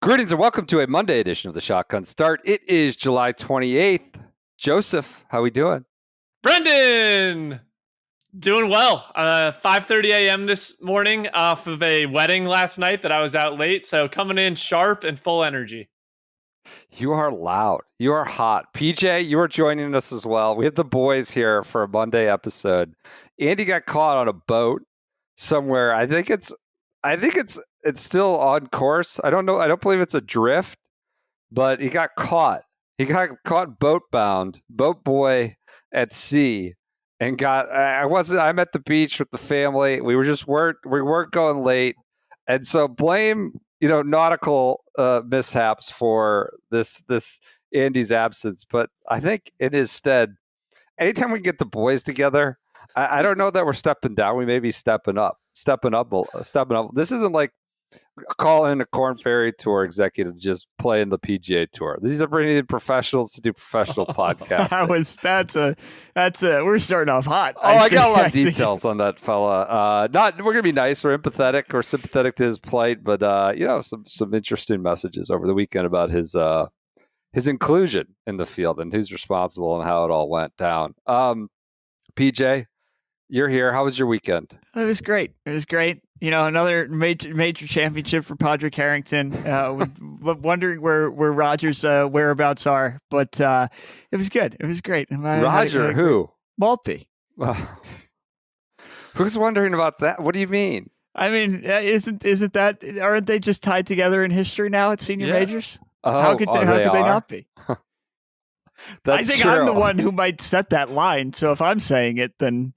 Greetings and welcome to a Monday edition of the Shotgun Start. It is July 28th. Joseph, how we doing? Brendan, doing well. 5:30 a.m. this morning off of a wedding last night that I was out late. So coming in sharp and full energy. You are loud. You are hot. PJ, you are joining us as well. We have the boys here for a Monday episode. Andy got caught on a boat somewhere. I think it's still on course. I don't know. I don't believe it's adrift, but he got caught. He got caught boat boy at sea, and I'm at the beach with the family. We weren't going late, and so blame nautical mishaps for this Andy's absence. But I think in his stead, anytime we get the boys together, I don't know that we're stepping down. We may be stepping up. This isn't like calling a Korn Ferry tour executive just playing the PGA tour. These are bringing in professionals to do professional podcasts. We're starting off hot. I got a lot of details on that fella. We're gonna be nice. We're empathetic. We're sympathetic to his plight, but some interesting messages over the weekend about his inclusion in the field and who's responsible and how it all went down. PJ, you're here. How was your weekend? It was great. Another major championship for Padraig Harrington. Wondering where Roger's whereabouts are, but it was good. It was great. Roger, who? Maltby. Who's wondering about that? What do you mean? I mean, isn't that? Aren't they just tied together in history now at senior majors? How could they not be? I think true. I'm the one who might set that line. So if I'm saying it, then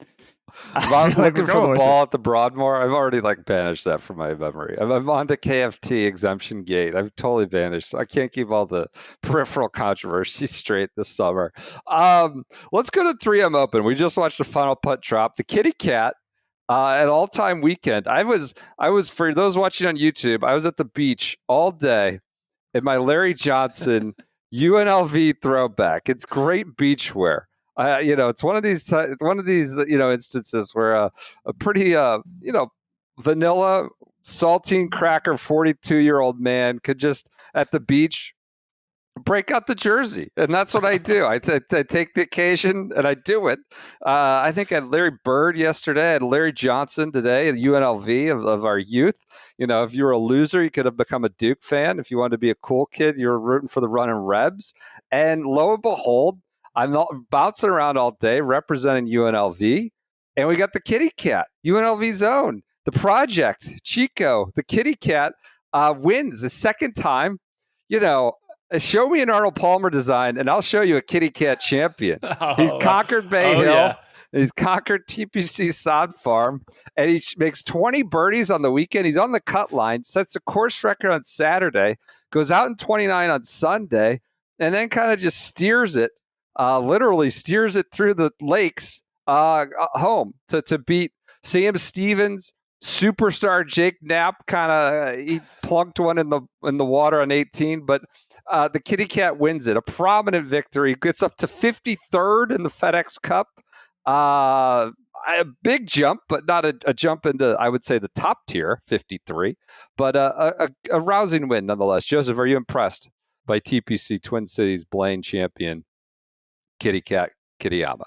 I'm looking for the ball at the Broadmoor. I've already banished that from my memory. I'm on to KFT exemption gate. I've totally banished. I can't keep all the peripheral controversy straight this summer. Let's go to 3M Open. We just watched the final putt drop. The Kitty Cat, an all-time weekend. I was for those watching on YouTube, I was at the beach all day in my Larry Johnson UNLV throwback. It's great beachwear. It's one of these instances where a pretty vanilla saltine cracker 42-year-old man could just at the beach break out the jersey, and that's what I do. I take the occasion and I do it. I think I had Larry Bird yesterday. I had Larry Johnson today at UNLV of our youth. If you were a loser, you could have become a Duke fan. If you wanted to be a cool kid, you were rooting for the running Rebs. And lo and behold, I'm bouncing around all day representing UNLV, and we got the Kitty Cat, UNLV's own, the project, Chico, the Kitty Cat wins the second time. Show me an Arnold Palmer design, and I'll show you a Kitty Cat champion. He's conquered Bay Hill. Yeah. He's conquered TPC Sod Farm, and he makes 20 birdies on the weekend. He's on the cut line, sets the course record on Saturday, goes out in 29 on Sunday, and then kind of just steers it. Literally steers it through the lakes home to beat Sam Stevens, superstar Jake Knapp. He plunked one in the water on 18, but the Kitty Cat wins it. A prominent victory. Gets up to 53rd in the FedEx Cup. A big jump, but not a jump into, I would say, the top tier, 53. But a rousing win nonetheless. Joseph, are you impressed by TPC Twin Cities Blaine champion Kitty Cat Kitayama?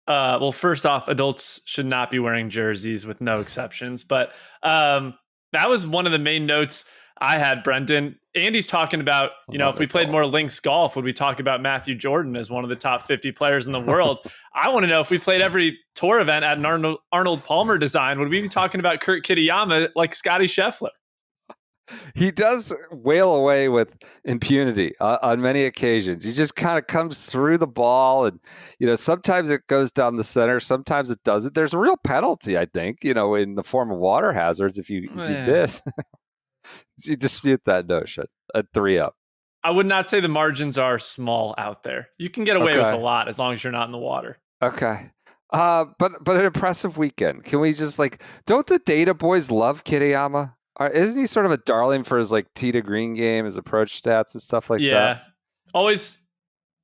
Well, first off, adults should not be wearing jerseys with no exceptions. But that was one of the main notes I had, Brendan. Andy's talking about, if we played more links golf, would we talk about Matthew Jordan as one of the top 50 players in the world? I want to know if we played every tour event at an Arnold Palmer design, would we be talking about Kurt Kitayama like Scotty Scheffler? He does wail away with impunity on many occasions. He just kind of comes through the ball, and sometimes it goes down the center, sometimes it doesn't. There's a real penalty, I think, in the form of water hazards if you miss. You dispute that notion at 3-up. I would not say the margins are small out there. You can get away with a lot as long as you're not in the water. Okay. But an impressive weekend. Can we just don't the data boys love Kitayama? Isn't he sort of a darling for his tee to green game, his approach stats and stuff like that? Yeah, always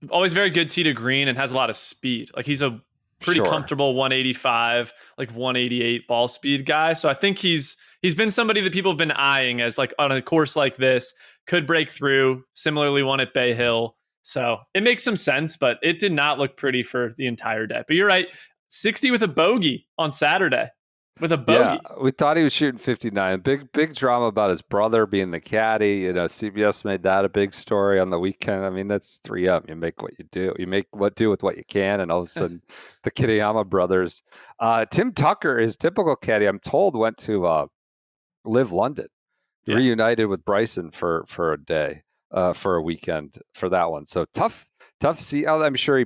very good tee to green and has a lot of speed. He's a pretty comfortable 185, like 188 ball speed guy. So I think he's been somebody that people have been eyeing as like on a course like this could break through. Similarly, one at Bay Hill. So it makes some sense, but it did not look pretty for the entire day. But you're right, 60 with a bogey on Saturday. With a bogey. Yeah, we thought he was shooting 59. Big drama about his brother being the caddy. You know, CBS made that a big story on the weekend. I mean, that's 3-up. You make what you do. You make do with what you can. And all of a sudden, the Kitayama brothers. Tim Tucker, his typical caddy, I'm told, went to LIV London, reunited with Bryson for a day, for a weekend for that one. So tough. See, I'm sure he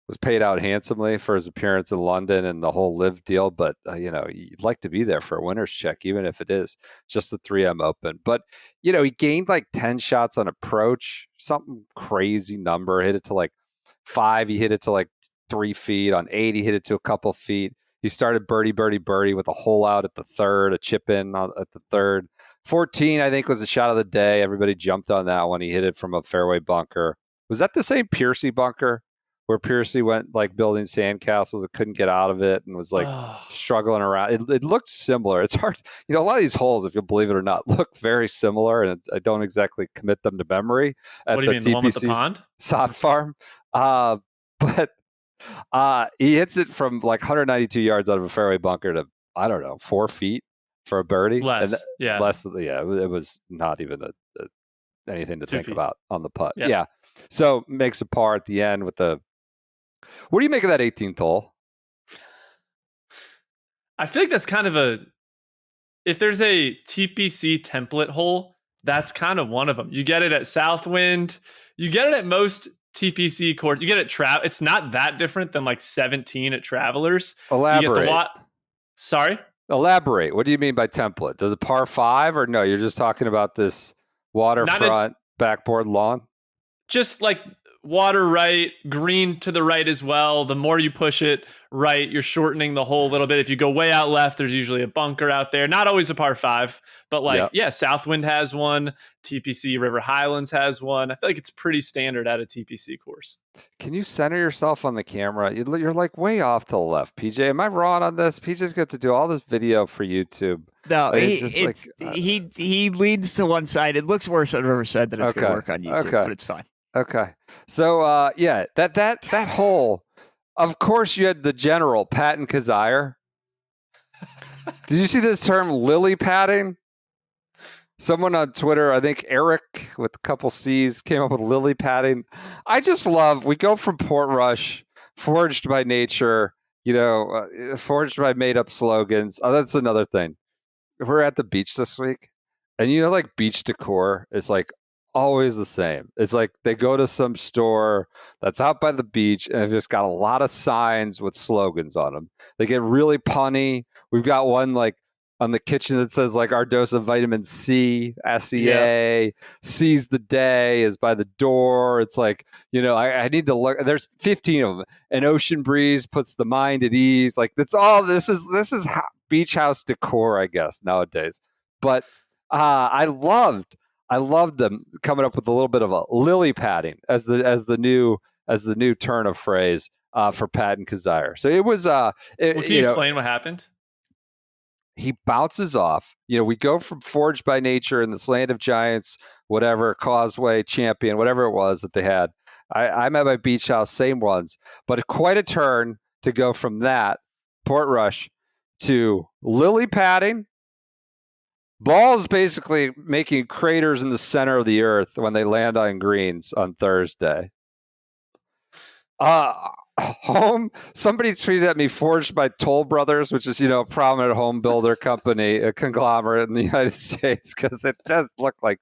was paid out handsomely for his appearance in London and the whole LIV deal. But, you know, you'd like to be there for a winner's check, even if it is just the 3M Open. But, you know, he gained like 10 shots on approach, something crazy number. Hit it to like 5. He hit it to like 3 feet. On 8, he hit it to a couple feet. He started birdie with a hole out at the third, a chip in at the third. 14, I think, was the shot of the day. Everybody jumped on that one. He hit it from a fairway bunker. Was that the same Piercy bunker? Where Piercy went like building sandcastles and couldn't get out of it and was like struggling around. It looked similar. It's hard. You know, a lot of these holes, if you believe it or not, look very similar, and I don't exactly commit them to memory at what do the you mean, the one with the pond? sod farm. But he hits it from like 192 yards out of a fairway bunker to, I don't know, 4 feet for a birdie. Less. It was not even anything to 2 think feet. about on the putt. Yeah. Yeah. So makes a par at the end with the. What do you make of that 18th hole? I feel like that's kind of if there's a TPC template hole, that's kind of one of them. You get it at Southwind. You get it at most TPC courts. You get it at it's not that different than like 17 at Travelers. Elaborate. You get Sorry? Elaborate. What do you mean by template? Does it par 5 or no? You're just talking about this waterfront backboard lawn? Just like water right, green to the right as well. The more you push it right, you're shortening the hole a little bit. If you go way out left, there's usually a bunker out there. Not always a par 5, but like, Southwind has one. TPC River Highlands has one. I feel like it's pretty standard at a TPC course. Can you center yourself on the camera? You're like way off to the left, PJ. Am I wrong on this? PJ's got to do all this video for YouTube. No, he leans to one side. It looks worse than I've ever said that it's going to work on YouTube, but it's fine. Okay. So, that hole, of course you had the general, Patton Kazire. Did you see this term, lily padding? Someone on Twitter, I think Eric with a couple C's, came up with lily padding. I just love, we go from Portrush, forged by nature, forged by made-up slogans. Oh, that's another thing. We're at the beach this week, and like beach decor is like always the same. It's like they go to some store that's out by the beach and they've just got a lot of signs with slogans on them. They get really punny. We've got one like on the kitchen that says like our dose of vitamin C, SEA, seize the day is by the door. It's like, I need to look. There's 15 of them. An ocean breeze puts the mind at ease. Like that's all. This is beach house decor, I guess, nowadays. But I loved them coming up with a little bit of a lily padding as the new turn of phrase for Patton Kazire. So it was. Can you explain what happened? He bounces off. We go from forged by nature in this land of giants, whatever, Causeway, Champion, whatever it was that they had. I'm at my beach house, same ones, but quite a turn to go from that Portrush to lily padding. Balls basically making craters in the center of the earth when they land on greens on Thursday. Home, somebody tweeted at me, forged by Toll Brothers, which is, a prominent home builder company, a conglomerate in the United States, because it does look like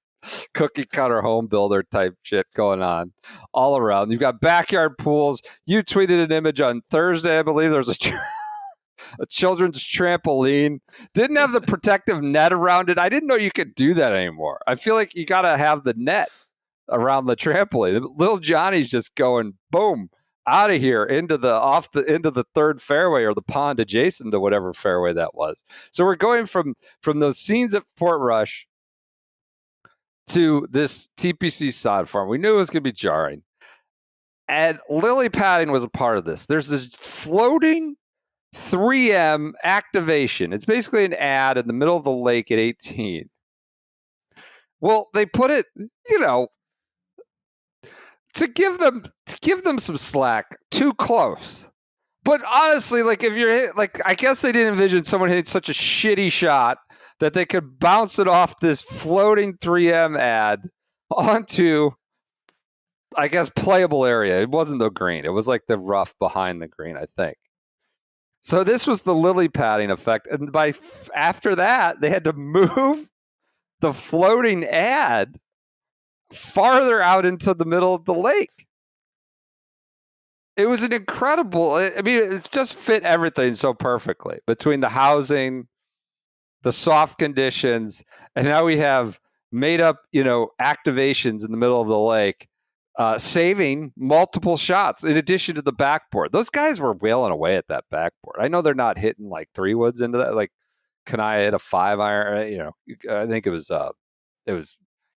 cookie cutter home builder type shit going on all around. You've got backyard pools. You tweeted an image on Thursday, I believe. There's a children's trampoline. Didn't have the protective net around it. I didn't know you could do that anymore. I feel like you got to have the net around the trampoline. Little Johnny's just going boom out of here into the third fairway or the pond adjacent to whatever fairway that was. So we're going from those scenes at Portrush to this TPC sod farm. We knew it was going to be jarring. And lily padding was a part of this. There's this floating 3M activation. It's basically an ad in the middle of the lake at 18. Well, they put it, to give them some slack, too close. But honestly, like if you're I guess they didn't envision someone hitting such a shitty shot that they could bounce it off this floating 3M ad onto, I guess, playable area. It wasn't the green. It was like the rough behind the green, I think. So this was the lily padding effect. And after that, they had to move the floating ad farther out into the middle of the lake. It was an incredible, I mean, it just fit everything so perfectly between the housing, the soft conditions, and now we have made up, activations in the middle of the lake, saving multiple shots in addition to the backboard. Those guys were wailing away at that backboard. I know they're not hitting like 3-woods into that. Like Kanaya hit a 5-iron, I think it was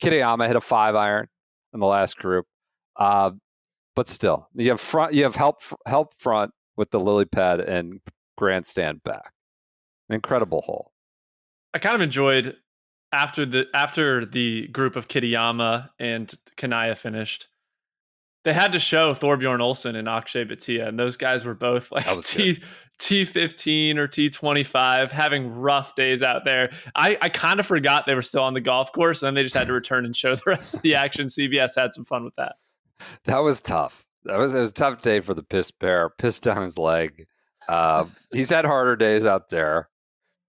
Kitayama hit a 5-iron in the last group. But still, you have help front with the lily pad and grandstand back. An incredible hole. I kind of enjoyed after the group of Kitayama and Kanaya finished. They had to show Thorbjorn Olsen and Akshay Bhatia, and those guys were both like T15 or T25, having rough days out there. I kind of forgot they were still on the golf course, and then they just had to return and show the rest of the action. CBS had some fun with that. That was tough. It was a tough day for the piss bear. Pissed down his leg. He's had harder days out there.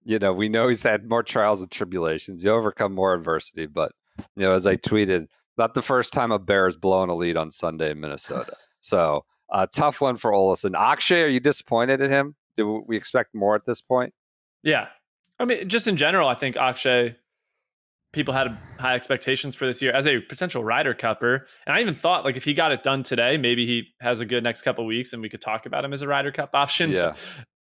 We know he's had more trials and tribulations. You overcome more adversity, but as I tweeted, not the first time a bear is blowing a lead on Sunday in Minnesota. So tough one for Olesen. Akshay, are you disappointed in him? Do we expect more at this point? Yeah. I mean, just in general, I think Akshay, people had high expectations for this year as a potential Ryder Cupper. And I even thought, like, if he got it done today, maybe he has a good next couple of weeks and we could talk about him as a Ryder Cup option. Yeah.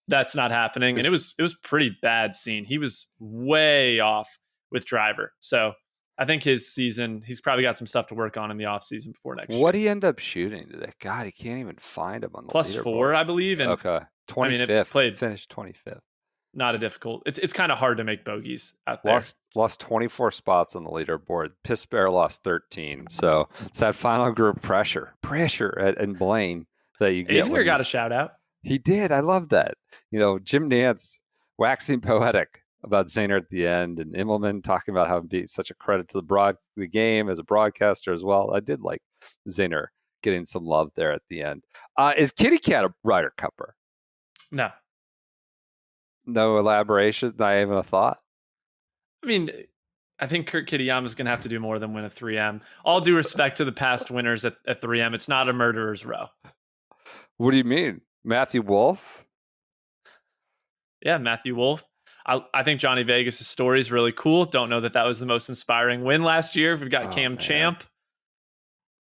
That's not happening. And it was pretty bad scene. He was way off with driver. So I think his season, he's probably got some stuff to work on in the off season before next year. What did he end up shooting today? God, he can't even find him on the +4, I believe. And okay. 25th. Finished 25th. Not a difficult. It's kind of hard to make bogeys out there. Lost 24 spots on the leaderboard. Piss Bear lost 13. So it's that final group pressure and Blaine that you get. Azinger got a shout out. He did. I love that. Jim Nance waxing poetic about Zaner at the end, and Immelman talking about how it be such a credit to the game as a broadcaster as well. I did like Zaner getting some love there at the end. Is Kitty Cat a Ryder Cupper? No. No elaboration? Not even a thought? I mean, I think Kurt Kitayama is going to have to do more than win a 3M. All due respect to the past winners at 3M, it's not a murderer's row. What do you mean? Matthew Wolff? Yeah, Matthew Wolff. I think Johnny Vegas' story is really cool. Don't know that was the most inspiring win last year. We've got Cam Champ.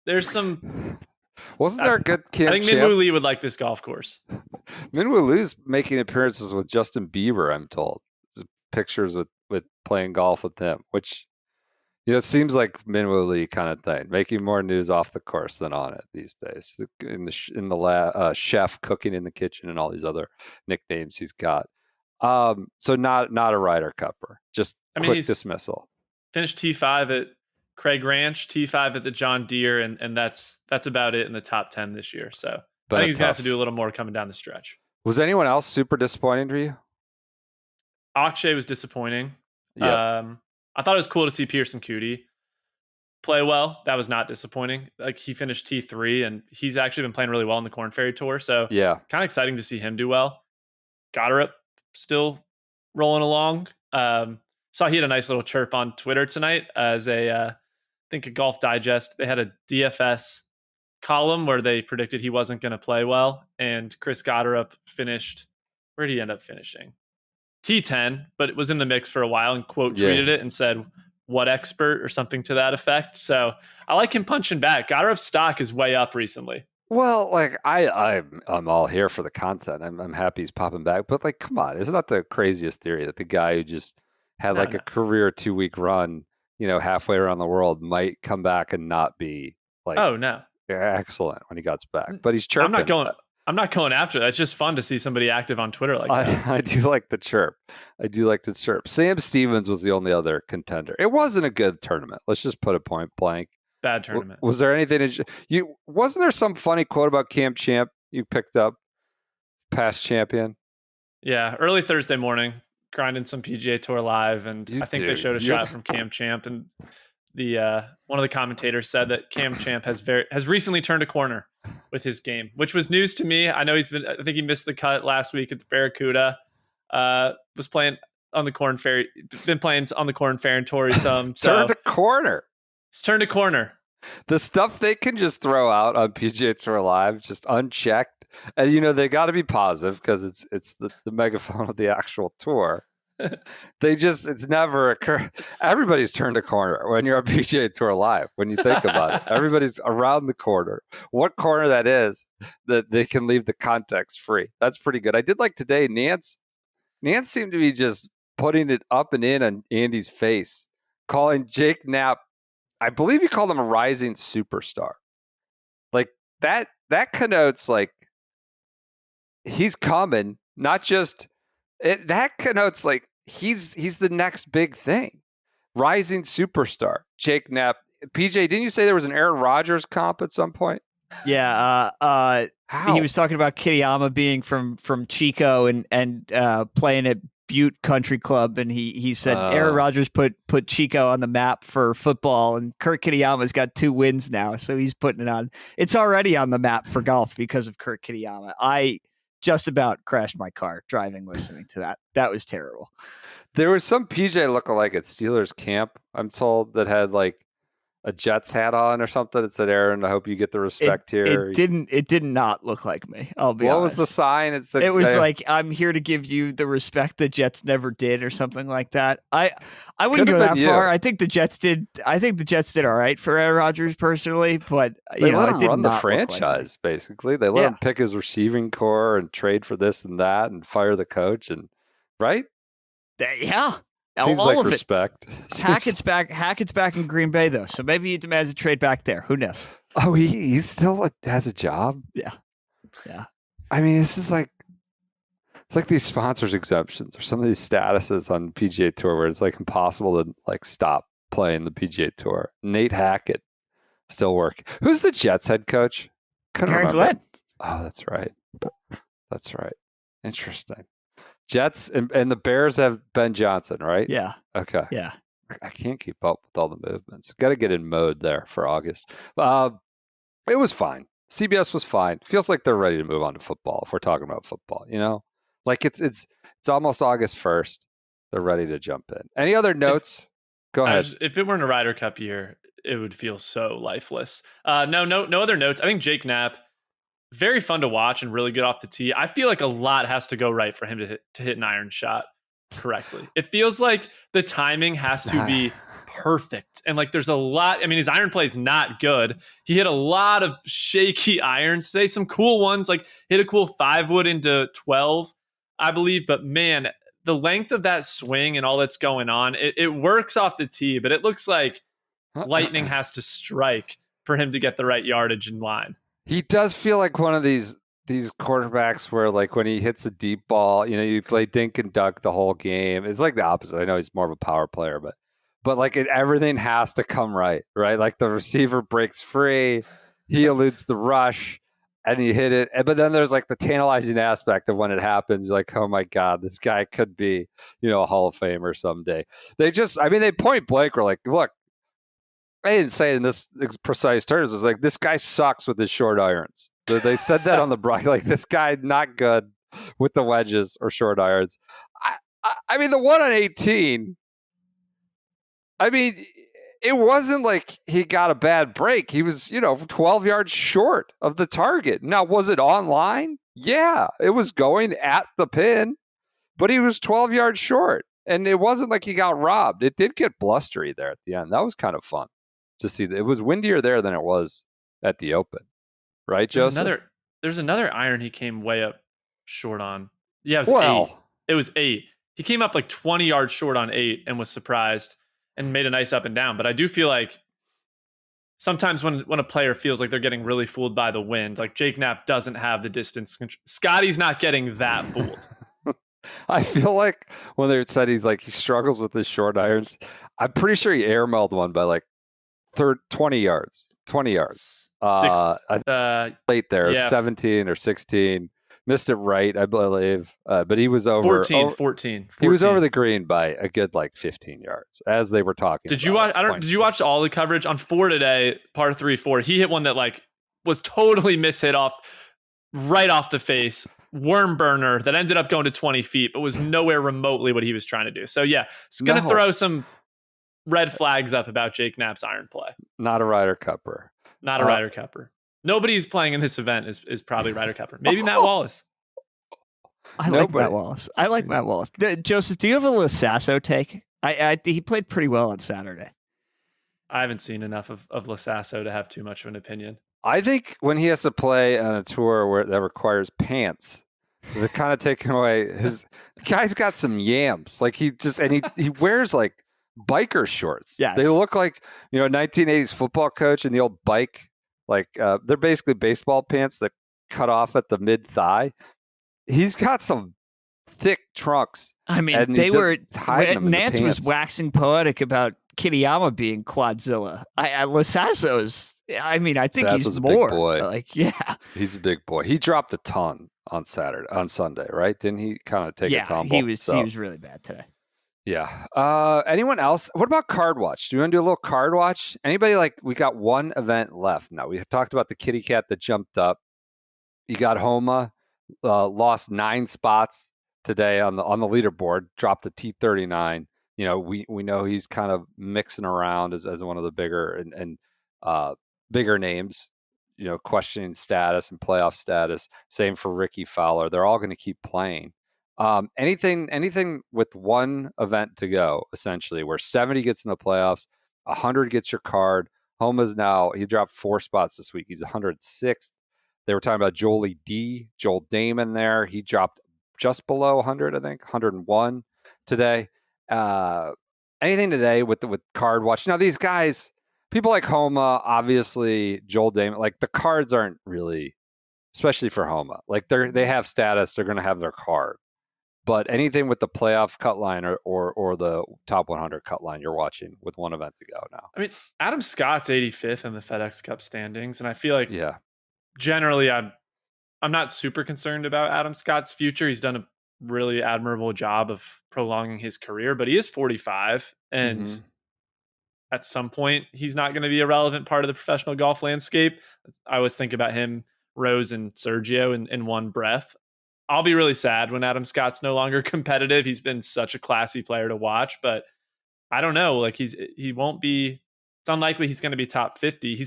There's some... Wasn't there a good Cam Champ? I think Minwoo Lee would like this golf course. Minwoo Lee's making appearances with Justin Bieber, I'm told. There's pictures with playing golf with him, which, seems like Minwoo Lee kind of thing. Making more news off the course than on it these days. In the lab, chef cooking in the kitchen and all these other nicknames he's got. So not a Ryder Cupper. Just quick dismissal. Finished T5 at Craig Ranch, T5 at the John Deere, and that's about it in the top 10 this year. So I think he's gonna have to do a little more coming down the stretch. Was anyone else super disappointing to you? Akshay was disappointing. Yep. I thought it was cool to see Pearson Coody play well. That was not disappointing. Like, he finished T3, and he's actually been playing really well in the Korn Ferry Tour. So yeah, kind of exciting to see him do well. Goddard still rolling along. Saw he had a nice little chirp on Twitter tonight as I think a Golf Digest. They had a DFS column where they predicted he wasn't going to play well, and Chris Goddard finished. Where did he end up finishing? T10, but it was in the mix for a while, and quote tweeted it and said, "What expert?" or something to that effect. So I like him punching back. Goddard's stock is way up recently. Well, like I'm all here for the content. I'm happy he's popping back, but like, come on, isn't that the craziest theory that the guy who just had a career 2-week run, halfway around the world might come back and not be like? Oh no, excellent when he got back. But he's chirping. I'm not going after that. It's just fun to see somebody active on Twitter like that. I do like the chirp. Sam Stevens was the only other contender. It wasn't a good tournament. Let's just put it point blank. Bad tournament. Was there anything wasn't there some funny quote about Cam Champ you picked up? Past champion. Yeah, early Thursday morning, grinding some PGA Tour live, and I think they showed a shot from Cam Champ, and the one of the commentators said that Cam Champ has recently turned a corner with his game, which was news to me. I know I think he missed the cut last week at the Barracuda. Was playing on the Korn Ferry, been playing on the Korn Ferry Tour some. Turned a corner. It's turned a corner. The stuff they can just throw out on PGA Tour Live, just unchecked. And, they got to be positive because it's the megaphone of the actual tour. It's never occurred. Everybody's turned a corner when you're on PGA Tour Live, when you think about it. Everybody's around the corner. What corner that is, that they can leave the context free. That's pretty good. I did like today, Nance seemed to be just putting it up and in on Andy's face, calling Jake Knapp, I believe he called him a rising superstar. Like that connotes like he's coming, not just it. That connotes like he's the next big thing, rising superstar. Jake Knapp, PJ. Didn't you say there was an Aaron Rodgers comp at some point? Yeah, he was talking about Kitayama being from Chico and playing at Butte Country Club, and he said Aaron Rodgers put Chico on the map for football, and Kurt Kitayama's got 2 wins now, so he's putting it on. It's already on the map for golf because of Kurt Kitayama. I just about crashed my car driving, listening to that. That was terrible. There was some PJ lookalike at Steelers camp, I'm told, that had like a Jets hat on or something. It said, Aaron, I hope you get the respect here. It did not look like me. I'll be honest. What was the sign? It said, it was like, I'm here to give you the respect the Jets never did, or something like that. I wouldn't go that far. I think the Jets did all right for Aaron Rodgers personally, but they let him run the franchise, basically. They let him pick his receiving core and trade for this and that and fire the coach, and right? Yeah. Seems all like of respect. Hackett's back in Green Bay though, so maybe he demands a trade back there. Who knows? Oh, he still has a job. Yeah. I mean, this is like it's like these sponsors exemptions or some of these statuses on PGA Tour where it's like impossible to like stop playing the PGA Tour. Nate Hackett still working. Who's the Jets head coach? Aaron Glenn. Oh, that's right. Interesting. Jets and the Bears have Ben Johnson, right? Yeah. Okay. Yeah. I can't keep up with all the movements. Got to get in mode there for August. It was fine. CBS was fine. Feels like they're ready to move on to football if we're talking about football, Like it's almost August 1st. They're ready to jump in. Any other notes? Go ahead. If it weren't a Ryder Cup year, it would feel so lifeless. No other notes. I think Jake Knapp, very fun to watch and really good off the tee. I feel like a lot has to go right for him to hit an iron shot correctly. It feels like the timing has to be perfect. And like there's a lot. I mean, his iron play is not good. He hit a lot of shaky irons today, some cool ones, like hit a cool 5-wood into 12, I believe. But man, the length of that swing and all that's going on, it works off the tee, but it looks like lightning has to strike for him to get the right yardage in line. He does feel like one of these quarterbacks where, like, when he hits a deep ball, you play dink and duck the whole game. It's like the opposite. I know he's more of a power player, but like everything has to come right? Like the receiver breaks free, he eludes the rush, and you hit it. But then there's like the tantalizing aspect of when it happens. You're like, oh my God, this guy could be, a Hall of Famer someday. They point blank were like, look, I didn't say in this precise terms. It's like, this guy sucks with his short irons. They said that on the broad, like, this guy not good with the wedges or short irons. I mean, the one on 18, I mean, it wasn't like he got a bad break. He was, 12 yards short of the target. Now, was it online? Yeah, it was going at the pin, but he was 12 yards short. And it wasn't like he got robbed. It did get blustery there at the end. That was kind of fun to see. It was windier there than it was at the Open. Right, Joseph? There's another iron he came way up short on. Yeah, it was 8. It was 8. He came up like 20 yards short on 8 and was surprised and made a nice up and down. But I do feel like sometimes when a player feels like they're getting really fooled by the wind, like Jake Knapp doesn't have the distance. Scotty's not getting that fooled. I feel like when they said he struggles with his short irons, I'm pretty sure he airmailed one by 20 yards. 20 yards. Late there, yeah. 17 or 16. Missed it right, I believe. But he was over 14. He was over the green by a good 15 yards as they were talking. Did you watch? Did you watch all the coverage on 4 today? Par 3 4. He hit one that was totally mishit right off the face. Worm burner that ended up going to 20 feet, but was nowhere remotely what he was trying to do. So yeah, it's going to throw some red flags up about Jake Knapp's iron play. Not a Ryder Cupper. Not a Ryder Cupper. Nobody's playing in this event is probably Ryder Cupper. Maybe Matt Wallace. I like Matt Wallace. Joseph, do you have a Lasasso take? He played pretty well on Saturday. I haven't seen enough of Lasasso to have too much of an opinion. I think when he has to play on a tour that requires pants, they're kind of taking away the guy's got some yams. He wears biker shorts. Yes. They look like, 1980s football coach in the old bike. They're basically baseball pants that cut off at the mid thigh. He's got some thick trunks. I mean, Nance was waxing poetic about Kitayama being Quadzilla. Lasasso's. I think he's more. Big boy. He's a big boy. He dropped a ton on Sunday, right? Didn't he kind of take a tumble? He was really bad today. Yeah. Anyone else? What about card watch? Do you want to do a little card watch? Anybody we got one event left now. We talked about the kitty cat that jumped up. You got Homa, lost 9 spots today on the leaderboard, dropped to T39. We know he's kind of mixing around as one of the bigger and bigger names, questioning status and playoff status. Same for Ricky Fowler. They're all going to keep playing. Anything with one event to go, essentially, where 70 gets in the playoffs, 100 gets your card. Homa's he dropped 4 spots this week. He's 106th. They were talking about Joel Damon there. He dropped just below 100, I think, 101 today. Anything today with card watch? Now, these guys, people like Homa, obviously, Joel Damon, the cards aren't really, especially for Homa. They have status. They're going to have their card. But anything with the playoff cut line or the top 100 cut line, you're watching with one event to go now. I mean, Adam Scott's 85th in the FedEx Cup standings, and I feel like generally I'm not super concerned about Adam Scott's future. He's done a really admirable job of prolonging his career, but he is 45, and at some point he's not going to be a relevant part of the professional golf landscape. I always think about him, Rose, and Sergio in one breath. I'll be really sad when Adam Scott's no longer competitive. He's been such a classy player to watch, but I don't know. He won't be. It's unlikely he's going to be top 50.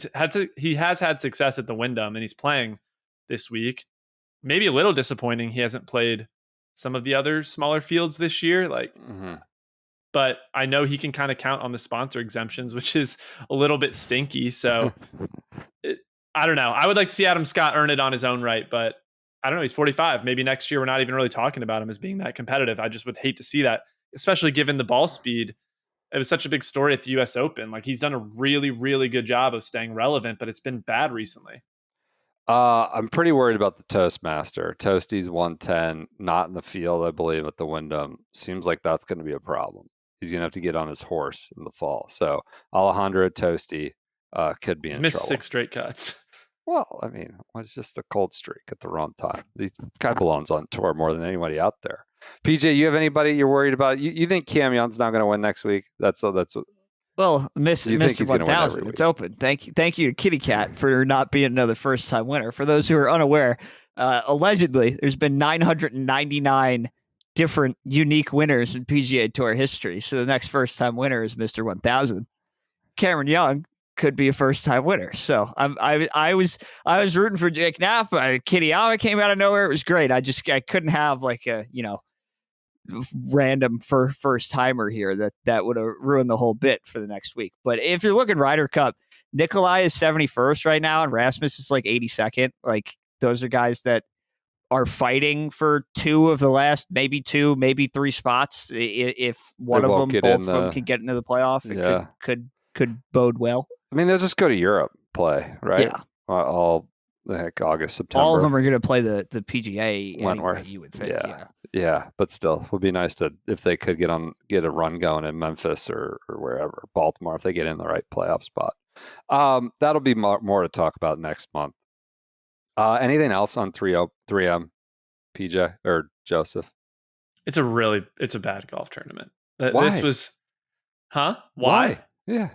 He has had success at the Wyndham, and he's playing this week. Maybe a little disappointing he hasn't played some of the other smaller fields this year. But I know he can kind of count on the sponsor exemptions, which is a little bit stinky. So I don't know. I would like to see Adam Scott earn it on his own right, but I don't know. He's 45. Maybe next year we're not even really talking about him as being that competitive. I just would hate to see that, especially given the ball speed. It was such a big story at the U.S. Open. He's done a really, really good job of staying relevant, but it's been bad recently. I'm pretty worried about the Toastmaster. Toasty's 110, not in the field, I believe, at the Wyndham. Seems like that's going to be a problem. He's going to have to get on his horse in the fall. So Alejandro Toasty could be in trouble. He's missed 6 straight cuts. Well, I mean, it was just a cold streak at the wrong time. This guy belongs on tour more than anybody out there. PJ, you have anybody you're worried about? You think Cam Young's not going to win next week? Well, Mr. 1000, it's open. Thank you to Kitty Cat for not being another first-time winner. For those who are unaware, allegedly, there's been 999 different unique winners in PGA Tour history. So the next first-time winner is Mr. 1000. Cameron Young could be a first-time winner. So I was rooting for Jake Knapp. Kitayama came out of nowhere. It was great. I couldn't have a random first timer here that would have ruined the whole bit for the next week. But if you're looking Ryder Cup, Nikolai is 71st right now, and Rasmus is 82nd. Those are guys that are fighting for 2 of the last maybe 3 spots. If both of them can get into the playoff, it could bode well. I mean, they'll just go to Europe, play, right? Yeah. All August, September. All of them are going to play the PGA Wentworth. anyway, you would think. Yeah, but still, it would be nice if they could get a run going in Memphis or wherever, Baltimore, if they get in the right playoff spot. That'll be more to talk about next month. Anything else on 3M, PJ or Joseph? It's a bad golf tournament. Why? This was, Why? Yeah.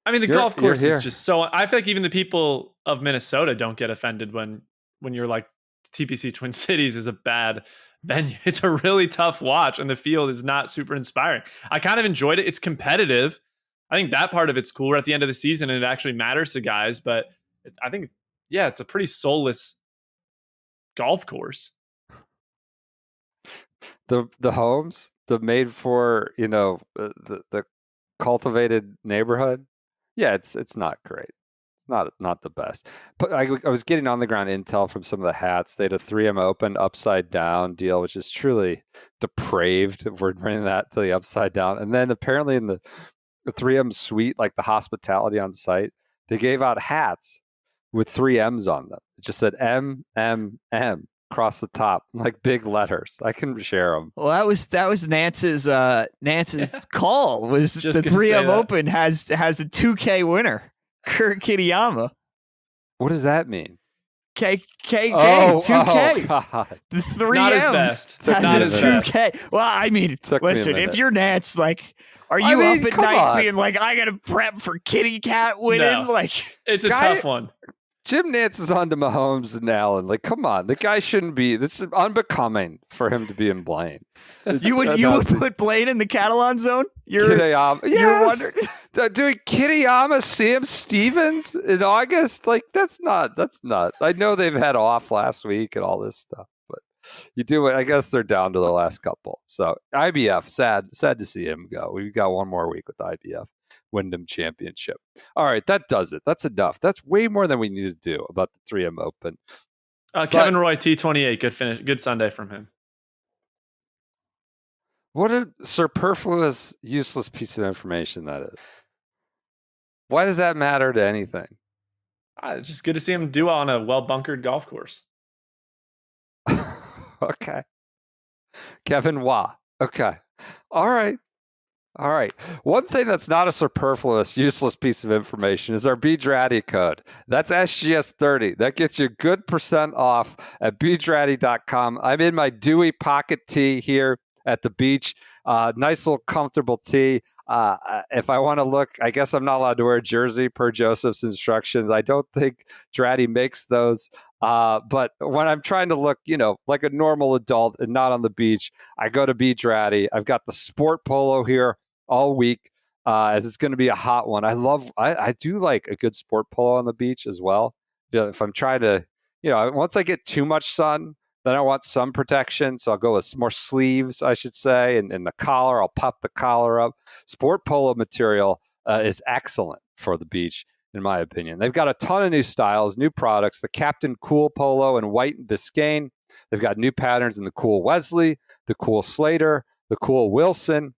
I mean, the golf course is just so. I feel like even the people of Minnesota don't get offended when you're like, TPC Twin Cities is a bad venue. It's a really tough watch, and the field is not super inspiring. I kind of enjoyed it. It's competitive. I think that part of it's cool. We're at the end of the season, and it actually matters to guys. But I think, it's a pretty soulless golf course. The homes, the made for the cultivated neighborhood. Yeah, it's not great. Not the best. But I was getting on the ground intel from some of the hats. They had a 3M Open upside down deal, which is truly depraved if we're bringing that to the upside down. And then apparently in the 3M suite, like the hospitality on site, they gave out hats with 3Ms on them. It just said MMM across the top, like big letters. I can share them. Well, that was Nance's call. Was the 3M Open has a 2K winner, Kurt Kitayama. What does that mean? KK 2K. Oh God. The 3M not his best. Has not a his 2K. best. Well, I mean, listen, if you're Nance, like, are you up at night being like, I gotta prep for Kitty Cat winning? No. Like, it's a tough one. Jim Nance is on to Mahomes and Allen. Like, come on, the guy shouldn't be. This is unbecoming for him to be in Blaine. You would put Blaine in the Catalan zone? Kitayama. Yes. You're doing Kitayama, Sam Stevens in August? Like, that's not. I know they've had off last week and all this stuff, but you do it. I guess they're down to the last couple. So IBF, sad to see him go. We've got one more week with IBF. Wyndham Championship. All right, that does it. That's enough. That's way more than we need to do about the 3M Open. Kevin Roy, T28, good finish. Good Sunday from him. What a superfluous, useless piece of information that is. Why does that matter to anything? It's just good to see him do on a well-bunkered golf course. Okay. Kevin Wah. Okay. All right. One thing that's not a superfluous, useless piece of information is our BeachRaddy code. That's SGS30. That gets you good % off at beachraddy.com. I'm in my Dewey pocket tee here at the beach. Nice little comfortable tee. If I want to look, I guess I'm not allowed to wear a jersey per Joseph's instructions. I don't think Draddy makes those. But when I'm trying to look, like a normal adult and not on the beach, I go to BeachRaddy. I've got the sport polo here all week, as it's going to be a hot one. I do like a good sport polo on the beach as well. If I'm trying to, once I get too much sun, then I want sun protection. So I'll go with more sleeves, I should say, and the collar, I'll pop the collar up. Sport polo material is excellent for the beach, in my opinion. They've got a ton of new styles, new products. The Captain Cool Polo in white and Biscayne. They've got new patterns in the Cool Wesley, the Cool Slater, the Cool Wilson,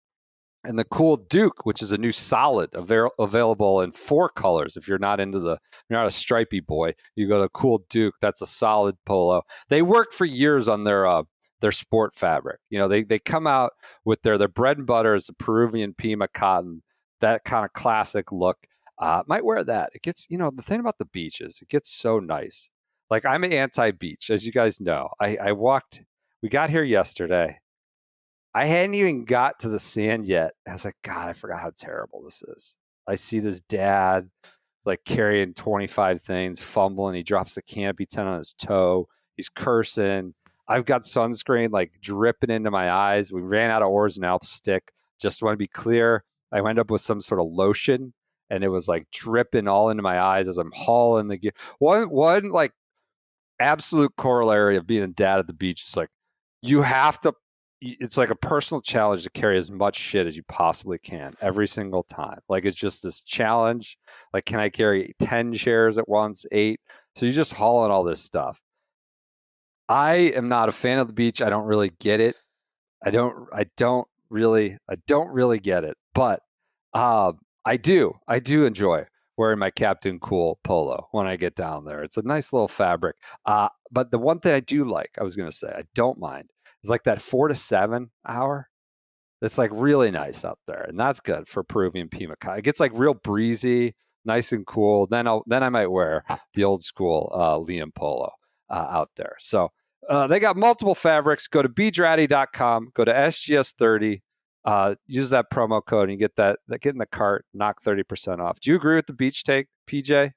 and the Cool Duke, which is a new solid available in 4 colors. If you're not you're not a stripy boy, you go to Cool Duke. That's a solid polo. They worked for years on their sport fabric. They come out with their bread and butter is the Peruvian Pima cotton, that kind of classic look. Might wear that. It gets, the thing about the beach is it gets so nice. Like, I'm an anti-beach, as you guys know. We got here yesterday. I hadn't even got to the sand yet. I was like, God, I forgot how terrible this is. I see this dad like carrying 25 things, fumbling. He drops the canopy tent on his toe. He's cursing. I've got sunscreen like dripping into my eyes. We ran out of oars and Alps stick. Just want to be clear. I went up with some sort of lotion and it was like dripping all into my eyes as I'm hauling the gear. One like absolute corollary of being a dad at the beach is like, it's like a personal challenge to carry as much shit as you possibly can every single time. Like, it's just this challenge. Like, can I carry 10 chairs at once, 8? So you're just hauling all this stuff. I am not a fan of the beach. I don't really get it. I don't really get it. But I do enjoy wearing my Captain Cool polo when I get down there. It's a nice little fabric. But the one thing I do like, I was going to say, I don't mind, is like that 4 to 7 hour. It's like really nice up there, and that's good for Peruvian Pimacay. It gets like real breezy, nice and cool. Then I might wear the old school Liam polo out there. So they got multiple fabrics. Go to beachratty.com. Go to SGS30. Use that promo code and you get that get in the cart, knock 30% off. Do you agree with the beach take, PJ?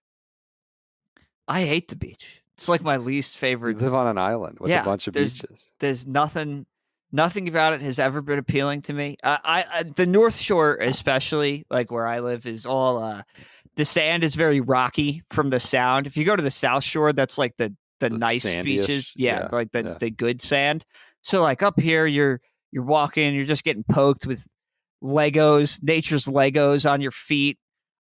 I hate the beach. It's like my least favorite. You live on an island with a bunch of beaches. There's nothing about it has ever been appealing to me. The North Shore, especially like where I live, is all the sand is very rocky from the sound. If you go to the South Shore, that's like the nice sandy-ish. beaches. Yeah, like the good sand. So like up here, you're walking, you're just getting poked with Legos, nature's Legos on your feet.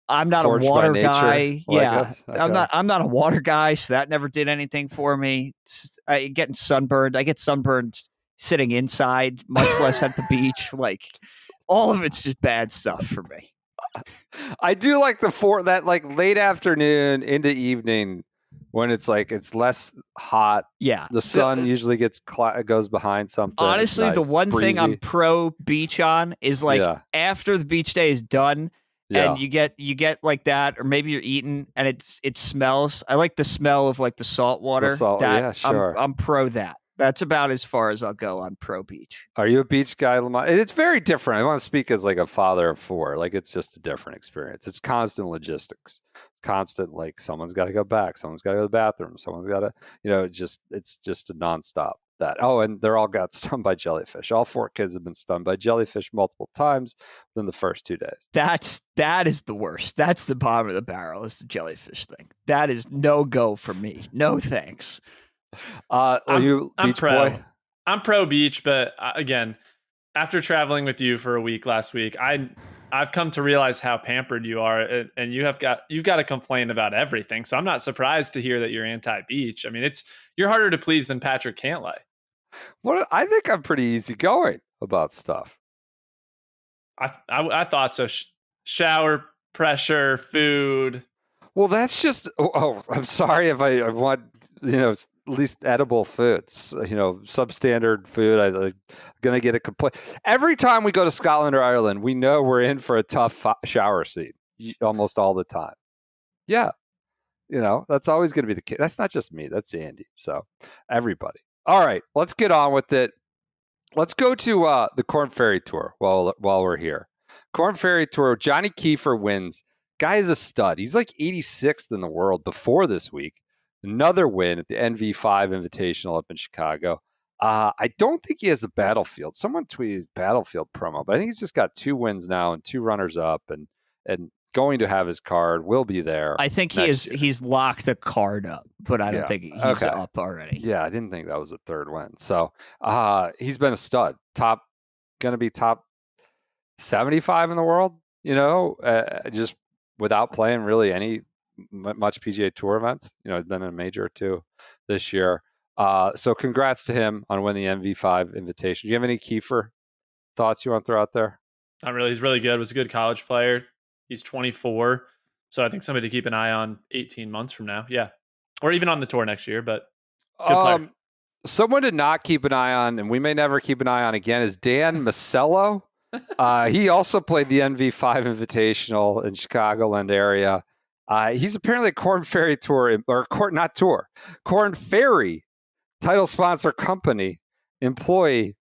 I'm not Forged a water by nature, guy. Yeah, okay. I'm not a water guy, so that never did anything for me. Getting sunburned. I get sunburned sitting inside, much less at the beach. Like all of it's just bad stuff for me. I do like that like late afternoon into evening when it's like it's less hot. Yeah, the sun usually goes behind something. Honestly, nice, the one breezy. thing I'm pro beach on is like after the beach day is done. Yeah. And you get like that, or maybe you're eating and it smells. I like the smell of like the salt water. Yeah, sure. I'm pro that. That's about as far as I'll go on pro beach. Are you a beach guy, Lamont? It's very different. I want to speak as like a father of 4. Like it's just a different experience. It's constant logistics. Constant, like someone's got to go back. Someone's got to go to the bathroom. Someone's got to, it's just a nonstop. That. Oh, and they're all got stung by jellyfish. All 4 kids have been stung by jellyfish multiple times within the first 2 days. That is the worst. That's the bottom of the barrel is the jellyfish thing. That is no go for me. No thanks. I'm pro. Boy? I'm pro beach, but again, after traveling with you for a week last week, I've come to realize how pampered you are, and you've got to complain about everything. So I'm not surprised to hear that you're anti-beach. I mean, you're harder to please than Patrick Cantlay. What I think I'm pretty easygoing about stuff. I thought so. Shower pressure, food. Well, that's just. Oh, I'm sorry if I want at least edible foods. Substandard food. I'm gonna get a complaint every time we go to Scotland or Ireland. We know we're in for a tough shower scene almost all the time. Yeah, that's always gonna be the case. That's not just me. That's Andy. So everybody. All right, let's get on with it. Let's go to the Korn Ferry Tour while we're here. Korn Ferry Tour, Johnny Kiefer wins. Guy is a stud. He's like 86th in the world before this week. Another win at the NV5 Invitational up in Chicago. I don't think he has a Battlefield. Someone tweeted Battlefield promo, but I think he's just got 2 wins now and 2 runners up and going to have his card, will be there. I think he's locked a card up, but I don't think he's up already. Yeah, I didn't think that was a 3rd win. So he's been a stud. Gonna be top 75 in the world, just without playing really any much PGA Tour events. He's been in a major or 2 this year. So congrats to him on winning the NV5 invitation. Do you have any Kiefer thoughts you want to throw out there? Not really. He's really good. Was a good college player. He's 24. So I think somebody to keep an eye on 18 months from now. Yeah. Or even on the tour next year, but good player. Someone to not keep an eye on, and we may never keep an eye on again, is Dan Masello. He also played the NV5 Invitational in Chicagoland area. He's apparently a Korn Ferry Tour, Korn Ferry title sponsor company employee.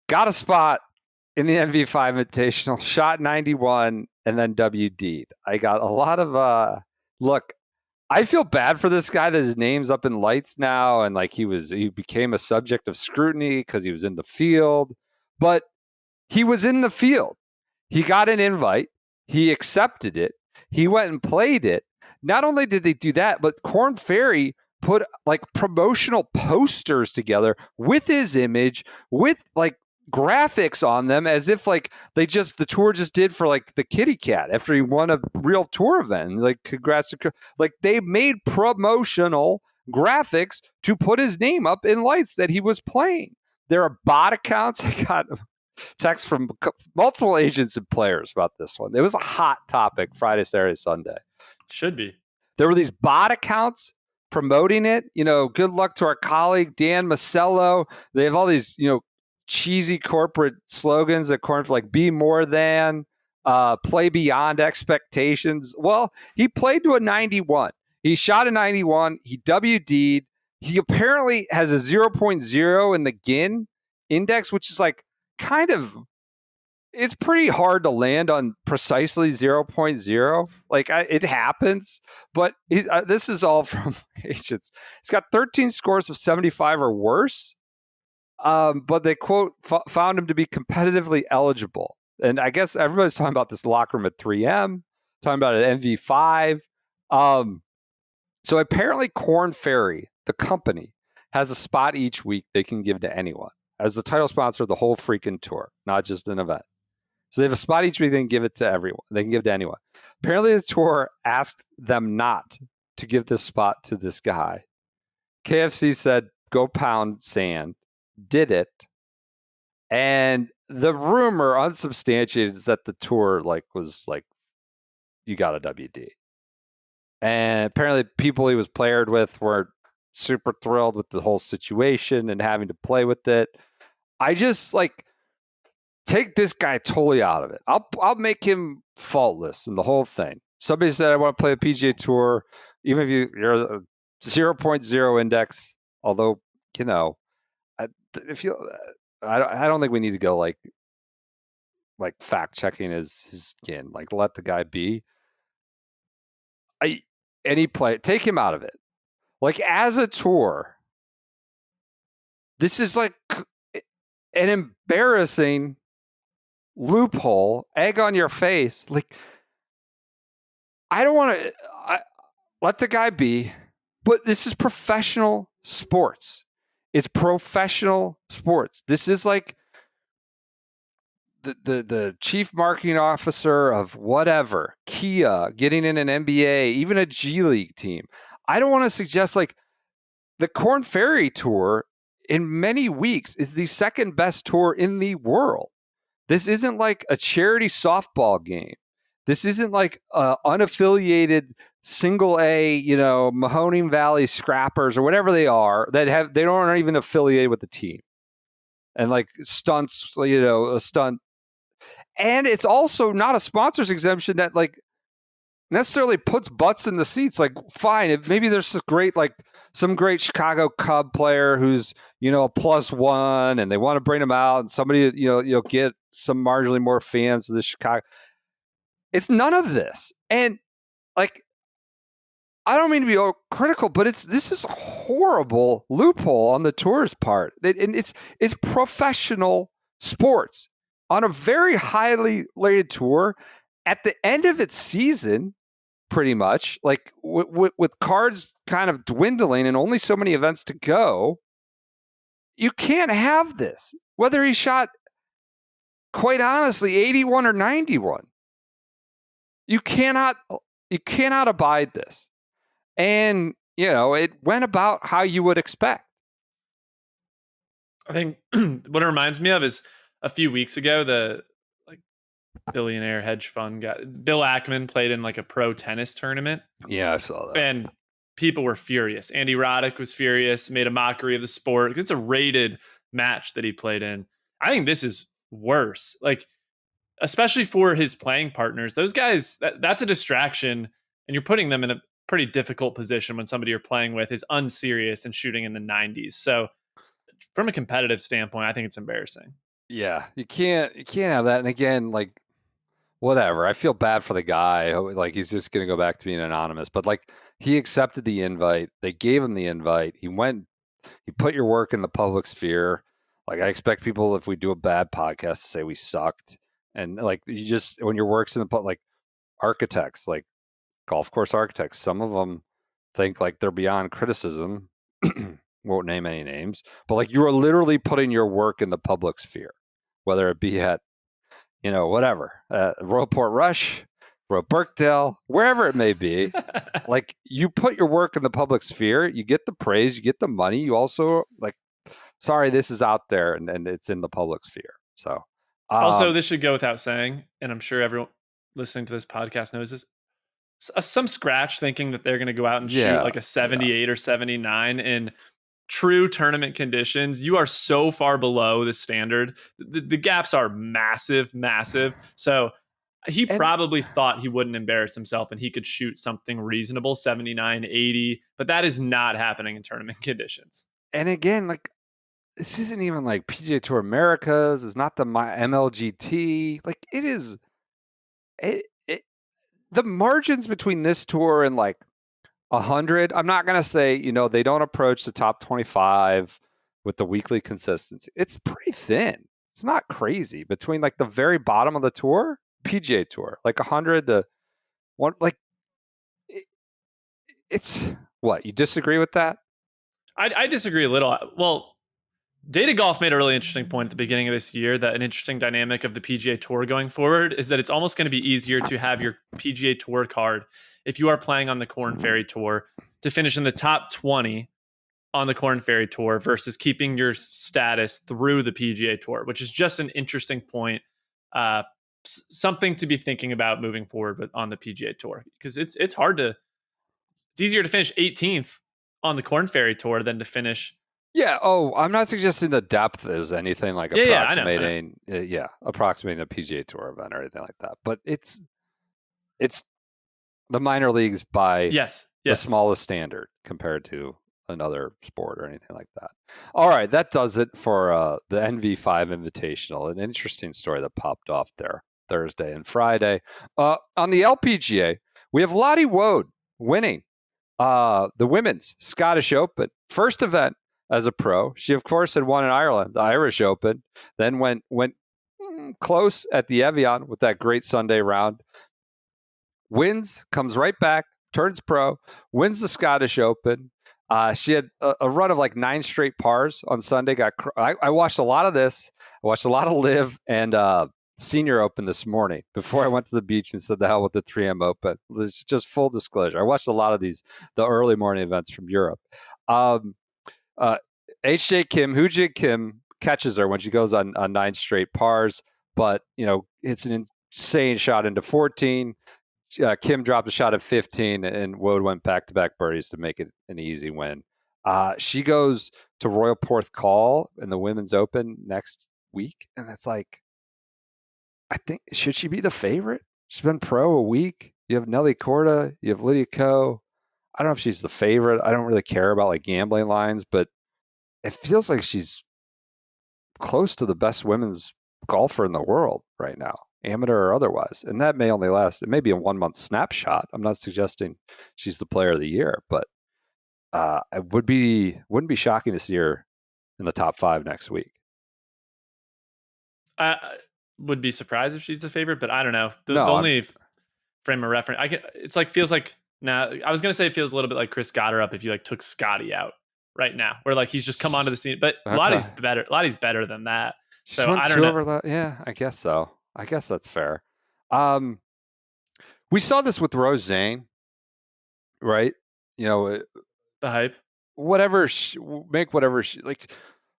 Got a spot in the NV5 Invitational, shot 91, and then WD'd. I got a lot of look. I feel bad for this guy that his name's up in lights now, and like he became a subject of scrutiny because he was in the field, but he was in the field. He got an invite. He accepted it. He went and played it. Not only did they do that, but Korn Ferry put like promotional posters together with his image, with like graphics on them, as if like the tour just did for like the kitty cat after he won a real tour event. Like congrats to, like they made promotional graphics to put his name up in lights that he was playing. There are bot accounts. I got Texts from multiple agents and players about this one. It was a hot topic Friday, Saturday, Sunday. Should be. There were these bot accounts promoting it. Good luck to our colleague Dan Masello. They have all these, cheesy corporate slogans that Korn for, like be more than, play beyond expectations. Well, he played to a 91. He shot a 91. He WD'd. He apparently has a 0.0 in the GIN index, which is like kind of, it's pretty hard to land on precisely 0.0. Like it happens, but this is all from agents. He's got 13 scores of 75 or worse, but they quote found him to be competitively eligible. And I guess everybody's talking about this locker room at 3M, talking about it at MV5. So apparently Korn Ferry, the company, has a spot each week they can give to anyone as the title sponsor of the whole freaking tour, not just an event. So they have a spot each week they can give it to everyone. They can give it to anyone. Apparently the tour asked them not to give this spot to this guy. KFC said, go pound sand, did it. And the rumor, unsubstantiated, is that the tour was you got a WD. And apparently people he was paired with were super thrilled with the whole situation and having to play with it. I just take this guy totally out of it. I'll make him faultless in the whole thing. Somebody said I want to play the PGA Tour, even if you're a 0.0 index. Although I don't think we need to go like fact checking his skin. Let the guy be. Take him out of it. As a tour, this is like an embarrassing loophole, egg on your face. I don't want to let the guy be, but this is professional sports. It's professional sports. This is like the chief marketing officer of whatever, Kia, getting in an NBA, even a G League team. I don't want to suggest the Korn Ferry Tour in many weeks is the second best tour in the world. This isn't like a charity softball game. This isn't like unaffiliated single A, Mahoning Valley Scrappers or whatever they are they aren't even affiliated with the team. And stunts, a stunt. And it's also not a sponsor's exemption that necessarily puts butts in the seats. Fine, maybe there's some great Chicago Cub player who's a +1 and they want to bring him out, and somebody you'll get some marginally more fans of the Chicago. It's none of this, and I don't mean to be critical, but this is a horrible loophole on the tour's part. And it's professional sports on a very highly rated tour at the end of its season, pretty much, with cards kind of dwindling and only so many events to go. You can't have this, whether he shot, quite honestly, 81 or 91. You cannot abide this. And, it went about how you would expect. I think what it reminds me of is a few weeks ago, the billionaire hedge fund guy, Bill Ackman, played in a pro tennis tournament. Yeah, I saw that. And people were furious. Andy Roddick was furious, made a mockery of the sport. It's a rated match that he played in. I think this is worse. Especially for his playing partners, those guys, that's a distraction, and you're putting them in a pretty difficult position when somebody you're playing with is unserious and shooting in the 90s. So from a competitive standpoint, I think it's embarrassing. Yeah, you can't have that. And again, whatever. I feel bad for the guy. He's just going to go back to being anonymous. But he accepted the invite. They gave him the invite. He went. He put your work in the public sphere. I expect people, if we do a bad podcast, to say we sucked. And you just, when your work's in the public, architects, golf course architects, some of them think they're beyond criticism. Won't name any names, but you are literally putting your work in the public sphere, whether it be at, whatever, Royal Port Rush, Royal Birkdale, wherever it may be. You put your work in the public sphere, you get the praise, you get the money. You also sorry, this is out there and it's in the public sphere. So Also, this should go without saying, and I'm sure everyone listening to this podcast knows this. Some scratch thinking that they're going to go out and shoot like a 78 or 79 in true tournament conditions. You are so far below the standard. The gaps are massive. So he probably thought he wouldn't embarrass himself and he could shoot something reasonable, 79, 80, but that is not happening in tournament conditions. And again, like, this isn't even like PGA Tour Americas. It's not the MLGT. Like, it is. The margins between this tour and like 100. I'm not going to say, they don't approach the top 25 with the weekly consistency. It's pretty thin. It's not crazy between like the very bottom of the tour, PGA Tour, like 100 to one. Like, it's what, you disagree with that? I disagree a little. Well, Data Golf made a really interesting point at the beginning of this year that an interesting dynamic of the PGA Tour going forward is that it's almost going to be easier to have your PGA Tour card if you are playing on the Korn Ferry Tour to finish in the top 20 on the Korn Ferry Tour versus keeping your status through the PGA Tour, which is just an interesting point. Something to be thinking about moving forward on the PGA Tour, because it's easier to finish 18th on the Korn Ferry Tour than to finish. Yeah. Oh, I'm not suggesting the depth is anything like approximating a PGA Tour event or anything like that. But it's the minor leagues by the smallest standard compared to another sport or anything like that. All right, that does it for the NV5 Invitational. An interesting story that popped off there Thursday and Friday. On the LPGA, we have Lottie Wood winning the Women's Scottish Open. First event as a pro. She, of course, had won in Ireland, the Irish Open, then went close at the Evian with that great Sunday round. Wins, comes right back, turns pro, wins the Scottish Open. She had a run of like 9 straight pars on Sunday. I watched a lot of this. I watched a lot of LIV and Senior Open this morning before I went to the beach and said the hell with the 3M Open. It's just full disclosure. I watched a lot of the early morning events from Europe. HJ Kim, Hoojie Kim catches her when she goes on 9 straight pars, but it's an insane shot into 14. Kim dropped a shot at 15, and Wood went back-to-back birdies to make it an easy win. She goes to Royal Porthcawl in the Women's Open next week, and it's like, I think, should she be the favorite? She's been pro a week. You have Nelly Korda, you have Lydia Ko. I don't know if she's the favorite. I don't really care about like gambling lines, but it feels like she's close to the best women's golfer in the world right now, amateur or otherwise. And that may only last, it may be a 1-month snapshot. I'm not suggesting she's the player of the year, but it wouldn't be shocking to see her in the top 5 next week. I would be surprised if she's the favorite, but I don't know. The only frame of reference, feels like, now I was going to say it feels a little bit like Chris got her up if you like took Scotty out right now, where like he's just come onto the scene, but Lottie's better. Lottie's better than that. So I don't know. Yeah, I guess so. I guess that's fair. We saw this with Rose Zane, right? The hype. Whatever like.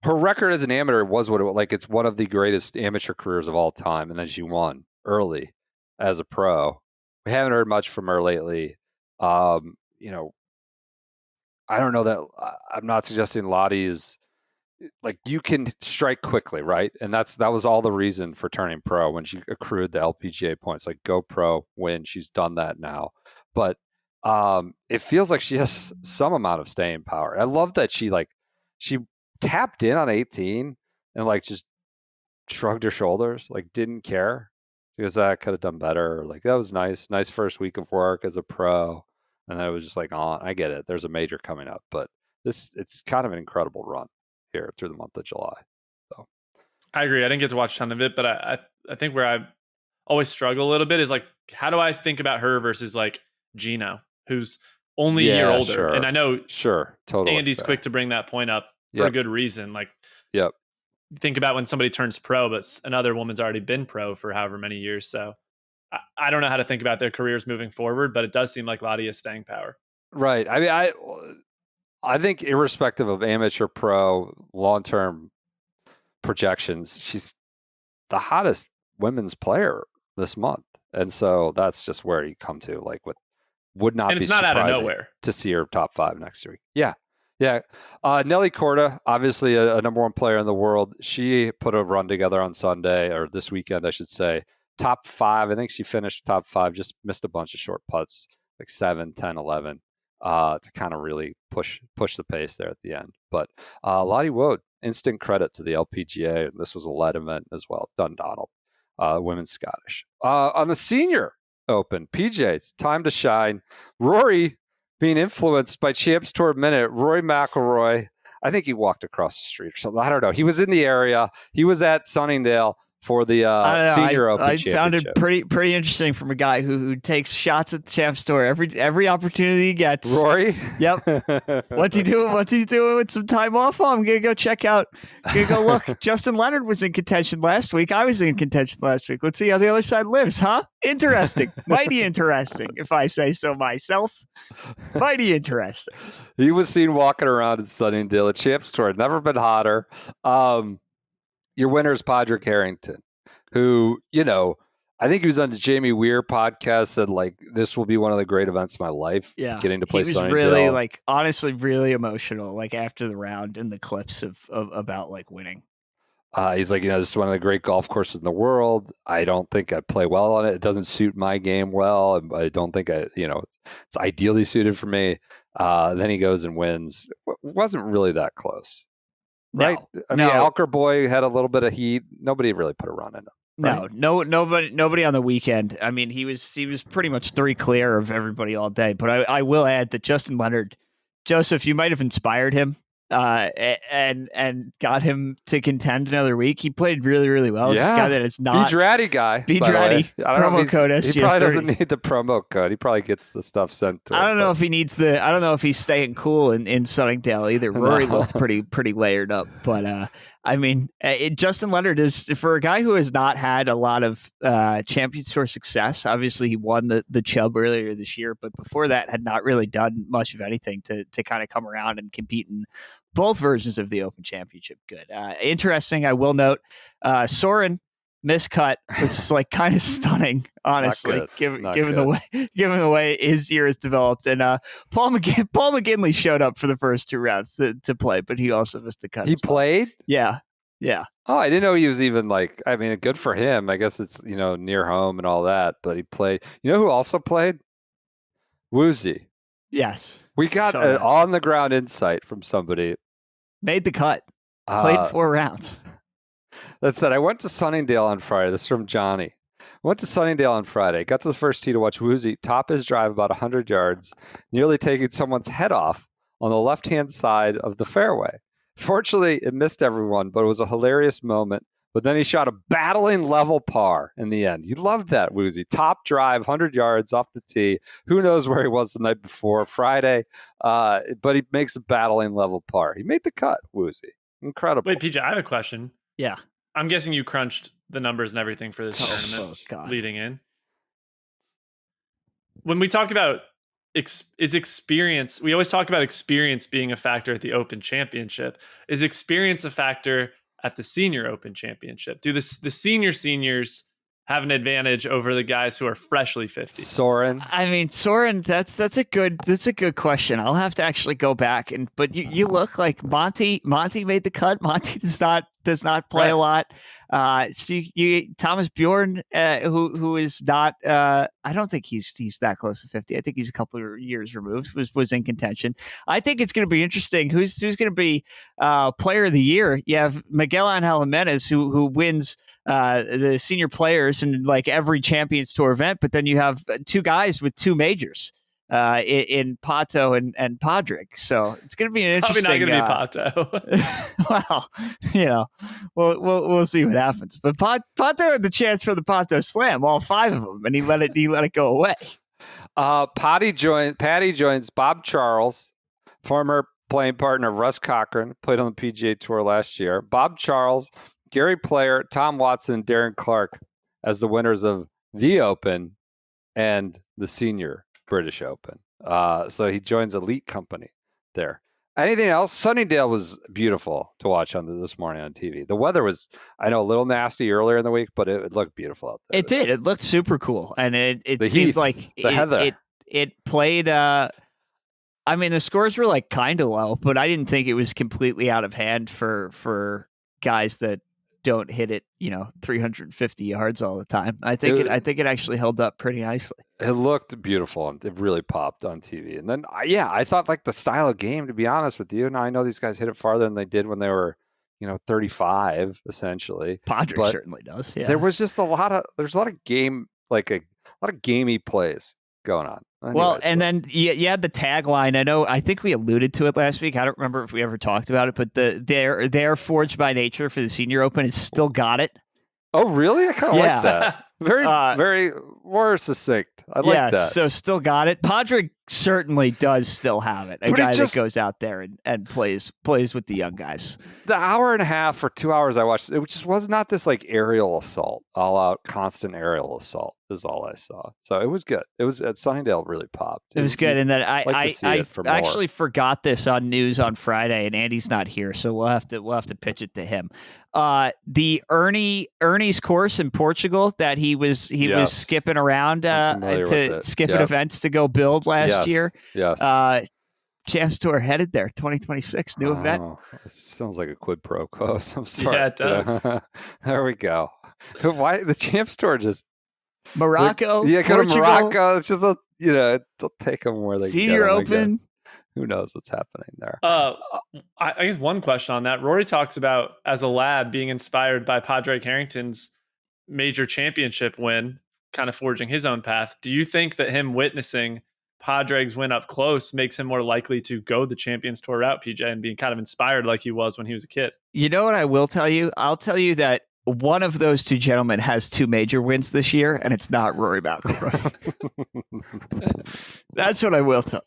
Her record as an amateur was what it was like. It's one of the greatest amateur careers of all time, and then she won early as a pro. We haven't heard much from her lately. I don't know that I'm not suggesting Lottie is like, you can strike quickly, right? And that was all the reason for turning pro when she accrued the LPGA points. Like, go pro, win. She's done that now, but it feels like she has some amount of staying power. I love that she tapped in on 18 and like just shrugged her shoulders, like didn't care, because I could have done better. Like, that was nice first week of work as a pro. And I was just like, oh, I get it. There's a major coming up, but it's kind of an incredible run here through the month of July. So I agree. I didn't get to watch a ton of it, but I think where I always struggle a little bit is like, how do I think about her versus like Gino, who's only a year older? Sure. And I know, totally. Andy's quick to bring that point up for a good reason. Like, think about when somebody turns pro, but another woman's already been pro for however many years. So I don't know how to think about their careers moving forward, but it does seem like Lottie has staying power. Right. I mean, I think irrespective of amateur pro long-term projections, she's the hottest women's player this month. And so that's just where you come to, like, would not and be it's not out of surprising nowhere to see her top 5 next week. Yeah. Nelly Korda, obviously a number 1 player in the world. She put a run together on Sunday, or this weekend, I should say. Top 5. I think she finished top 5, just missed a bunch of short putts, like 7, 10, 11, to kind of really push the pace there at the end. But Lottie Wood, instant credit to the LPGA. This was a lead event as well. Dundonald, women's Scottish. On the Senior Open, PJ's time to shine. Rory being influenced by Champs Tour Minute. Rory McIlroy, I think he walked across the street or something. I don't know. He was in the area. He was at Sunningdale for the Senior Open I Championship. found it pretty interesting from a guy who takes shots at the Champs Tour every opportunity he gets. Rory? Yep. What's he doing with some time off? Oh, I'm gonna go check out. Gonna go look. Justin Leonard was in contention last week. I was in contention last week. Let's see how the other side lives, huh? Interesting. Mighty interesting, if I say so myself. Mighty interesting. He was seen walking around in Sunningdale at Champs Tour. Never been hotter. Your winner is Padraig Harrington, who, I think he was on the Jamie Weir podcast, said, like, this will be one of the great events of my life. Yeah. Getting to play He was Sunningdale. really, honestly, really emotional, after the round in the clips about, winning. He's like, this is one of the great golf courses in the world. I don't think I play well on it. It doesn't suit my game well. I don't think it's ideally suited for me. Then he goes and wins. Wasn't really that close. Right? No, I mean, Alker Boy had a little bit of heat. Nobody really put a run in him. Right? No, nobody on the weekend. I mean, he was pretty much 3 clear of everybody all day. But I will add that Justin Leonard, Joseph, you might have inspired him and got him to contend another week. He played really, really well. Yeah. This guy that is not Dratty guy. Dratty. Promo code SGS30. He probably doesn't need the promo code. He probably gets the stuff sent to him. I don't know if he needs I don't know if he's staying cool in Sunningdale either. Rory looked pretty layered up, but Justin Leonard is, for a guy who has not had a lot of Champions Tour success. Obviously, he won the Chubb earlier this year, but before that, had not really done much of anything to kind of come around and compete in both versions of the Open Championship. Good, interesting. I will note, Soren miscut, which is kind of stunning, honestly, given the way his year has developed. And Paul McGinley showed up for the first 2 rounds to play, but he also missed the cut. He played? Yeah. Oh, I didn't know he was even good for him. I guess it's, near home and all that, but he played. You know who also played? Woozy. Yes. We got an on-the-ground insight from somebody. Made the cut. Played 4 rounds. That said, I went to Sunningdale on Friday. This is from Johnny. Went to Sunningdale on Friday. Got to the first tee to watch Woozy top his drive about 100 yards, nearly taking someone's head off on the left-hand side of the fairway. Fortunately, it missed everyone, but it was a hilarious moment. But then he shot a battling level par in the end. You loved that, Woozy. Top drive, 100 yards off the tee. Who knows where he was the night before, Friday. But he makes a battling level par. He made the cut, Woozy. Incredible. Wait, PJ, I have a question. Yeah. I'm guessing you crunched the numbers and everything for this tournament leading in. When we talk about is experience, we always talk about experience being a factor at the Open Championship. Is experience a factor at the Senior Open Championship? Do the seniors have an advantage over the guys who are freshly 50? Soren. I mean, Soren, that's a good question. I'll have to actually go back but you look like Monty made the cut. Monty does not play a lot. So Thomas Bjorn, who is not, I don't think he's that close to 50. I think he's a couple of years removed. Was in contention. I think it's going to be interesting. Who's going to be Player of the Year? You have Miguel Angel Jimenez, who wins the senior players in every Champions Tour event, but then you have 2 guys with 2 majors. In Pato and Padraig, so it's going to be an interesting. Probably not going to be Pato. We'll see what happens. But Pato had the chance for the Pato Slam, all 5 of them, and he let it go away. Patty joins Bob Charles, former playing partner of Russ Cochran, played on the PGA Tour last year. Bob Charles, Gary Player, Tom Watson, and Darren Clark as the winners of the Open and the Senior British Open. So he joins elite company there. Anything else? Sunnydale was beautiful to watch this morning on TV. The weather was, I know, a little nasty earlier in the week, but it looked beautiful out there. It did. It looked super cool, and it The seemed heath, like the heather. It played. I mean, the scores were like kind of low, but I didn't think it was completely out of hand for guys that don't hit it, 350 yards all the time. I think it actually held up pretty nicely. It looked beautiful and it really popped on TV. And then, I thought like the style of game, to be honest with you. Now I know these guys hit it farther than they did when they were, 35 essentially. Padre certainly does. Yeah. There was just a lot of game, like a lot of gamey plays going on. Anyways, well, and then you had the tagline. I think we alluded to it last week. I don't remember if we ever talked about it, but they're forged by nature for the Senior Open is still got it. Oh, really? I kind of like that. Very, very more succinct. I like that. So still got it. Padre certainly does still have it. A guy that goes out there and plays with the young guys. The hour and a half or 2 hours I watched, it just was not this like aerial assault, all out constant aerial assault is all I saw. So it was good. It was at Sunnydale really popped. It was good. And then I actually forgot this on news on Friday, and Andy's not here, so we'll have to pitch it to him. The Ernie's course in Portugal that he was skipping around to skipping events to go build last year. Yes. Champs Tour headed there, 2026, new event. It sounds like a quid pro quo. I'm sorry. Yeah, it does. There we go. Why the Champs Tour just Morocco? Yeah, go to Morocco. It's just they'll take them where they Senior Open. Who knows what's happening there? I guess one question on that. Rory talks about as a lad being inspired by Padraig Harrington's major championship win, kind of forging his own path. Do you think that him witnessing Padraig's win up close makes him more likely to go the Champions Tour route, PJ, and being kind of inspired like he was when he was a kid? You know what I will tell you? I'll tell you that one of those two gentlemen has two major wins this year, and it's not Rory McIlroy. That's what I will tell.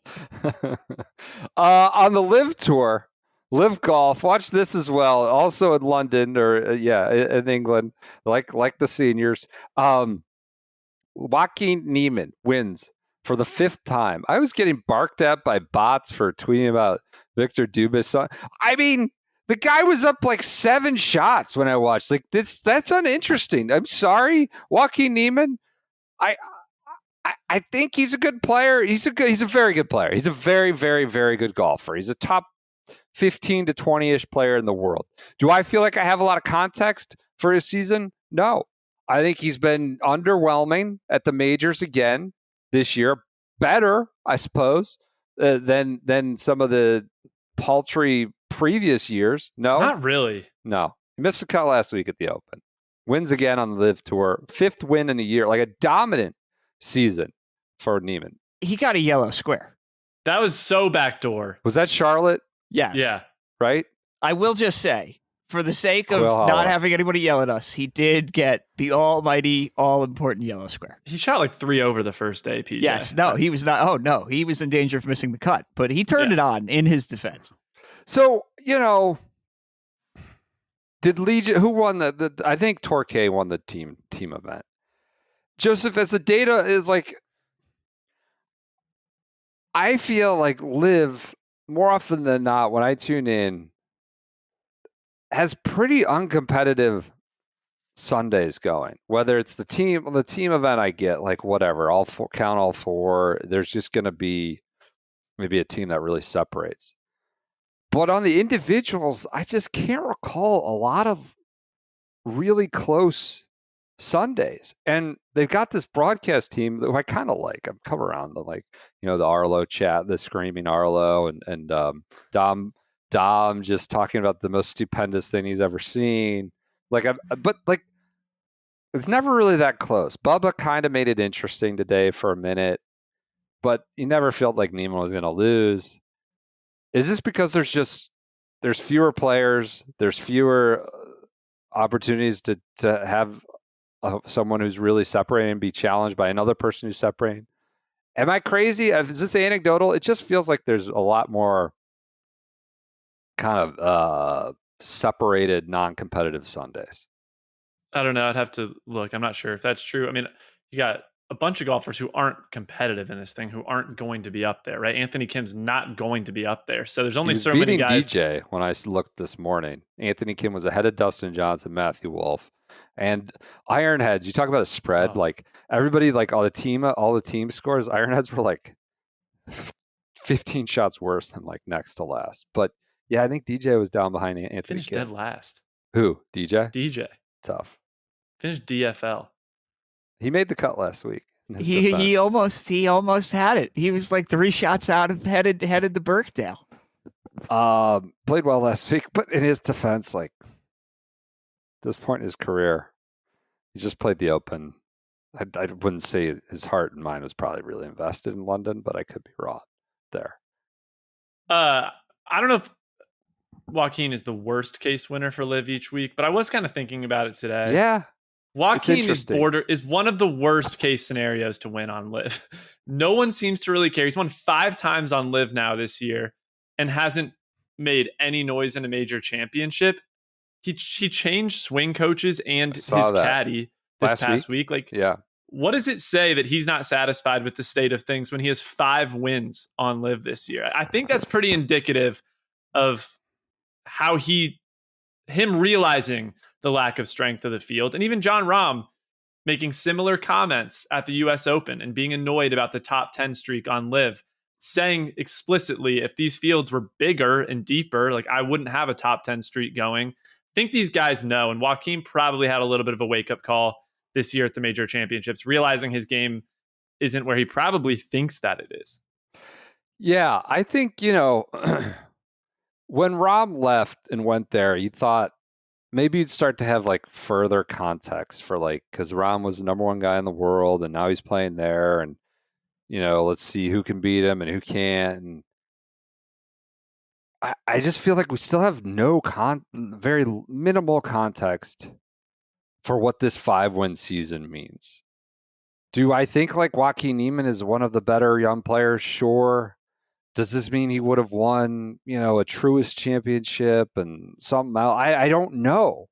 On the LIV Tour, LIV Golf, watch this as well. Also in London, or in England, like the seniors. Joaquin Niemann wins for the 5th time. I was getting barked at by bots for tweeting about Victor Dubas. I mean, the guy was up like 7 shots when I watched. Like that's uninteresting. I'm sorry, Joaquin Niemann. I think he's a good player. He's a very good player. He's a very, very, very good golfer. He's a top 15 to 20-ish player in the world. Do I feel like I have a lot of context for his season? No. I think he's been underwhelming at the majors again this year. Better, I suppose, than some of the paltry previous years. No, not really. No, he missed the cut last week at the Open. Wins again on the LIV Tour. 5th win in a year, like a dominant season for Niemann. He got a yellow square. That was so backdoor. Was that Charlotte? Yes. Yeah. Right? I will just say, for the sake of not having anybody yell at us, he did get the almighty, all-important yellow square. He shot like 3 over the first day, PJ. Yes. No, he was not. Oh, no. He was in danger of missing the cut, but he turned it on in his defense. So, did Legion, who won the I think Torquay won the team event. Joseph, as the data is like, I feel like LIV, more often than not, when I tune in, has pretty uncompetitive Sundays going. Whether it's the team event, I get like whatever. Count all 4. There's just going to be maybe a team that really separates. But on the individuals, I just can't recall a lot of really close Sundays. And they've got this broadcast team who I kind of like. I've come around to the Arlo chat, the screaming Arlo, and Dom just talking about the most stupendous thing he's ever seen. But it's never really that close. Bubba kind of made it interesting today for a minute, but you never felt like Niemann was going to lose. Is this because there's fewer players, there's fewer opportunities to have someone who's really separating and be challenged by another person who's separating? Am I crazy? Is this anecdotal? It just feels like there's a lot more kind of separated, non-competitive Sundays. I don't know. I'd have to look. I'm not sure if that's true. I mean, you got a bunch of golfers who aren't competitive in this thing, who aren't going to be up there, right? Anthony Kim's not going to be up there. So there's only so many guys. DJ when I looked this morning. Anthony Kim was ahead of Dustin Johnson, Matthew Wolff, and Ironheads. You talk about a spread, like everybody, like all the team scores. Ironheads were like 15 shots worse than like next to last. But yeah, I think DJ was down behind Anthony Finished Kim. dead last. Who? DJ? DJ. Tough. Finished DFL. He made the cut last week. He almost had it. He was like 3 shots out of headed to Birkdale. Played well last week, but in his defense, like at this point in his career, he just played the Open. I wouldn't say his heart and mind was probably really invested in London, but I could be wrong there. I don't know if Joaquin is the worst case winner for LIV each week, but I was kind of thinking about it today. Yeah. Joaquin is one of the worst case scenarios to win on LIV. No one seems to really care. He's won 5 times on LIV now this year and hasn't made any noise in a major championship. He changed swing coaches and his caddy this past week. Like, yeah. What does it say that he's not satisfied with the state of things when he has 5 wins on LIV this year? I think that's pretty indicative of how him realizing the lack of strength of the field. And even Jon Rahm making similar comments at the US Open and being annoyed about the top 10 streak on LIV, saying explicitly, if these fields were bigger and deeper, like I wouldn't have a top 10 streak going. I think these guys know, and Joaquin probably had a little bit of a wake-up call this year at the major championships, realizing his game isn't where he probably thinks that it is. Yeah, I think, when Rahm left and went there, you thought maybe you'd start to have like further context for like, because Rahm was the number 1 guy in the world and now he's playing there, and let's see who can beat him and who can't. And I just feel like we still have very minimal context for what this 5-win season means. Do I think like Joaquin Niemann is one of the better young players? Sure. Does this mean he would have won, a Truist championship and something else? I don't know.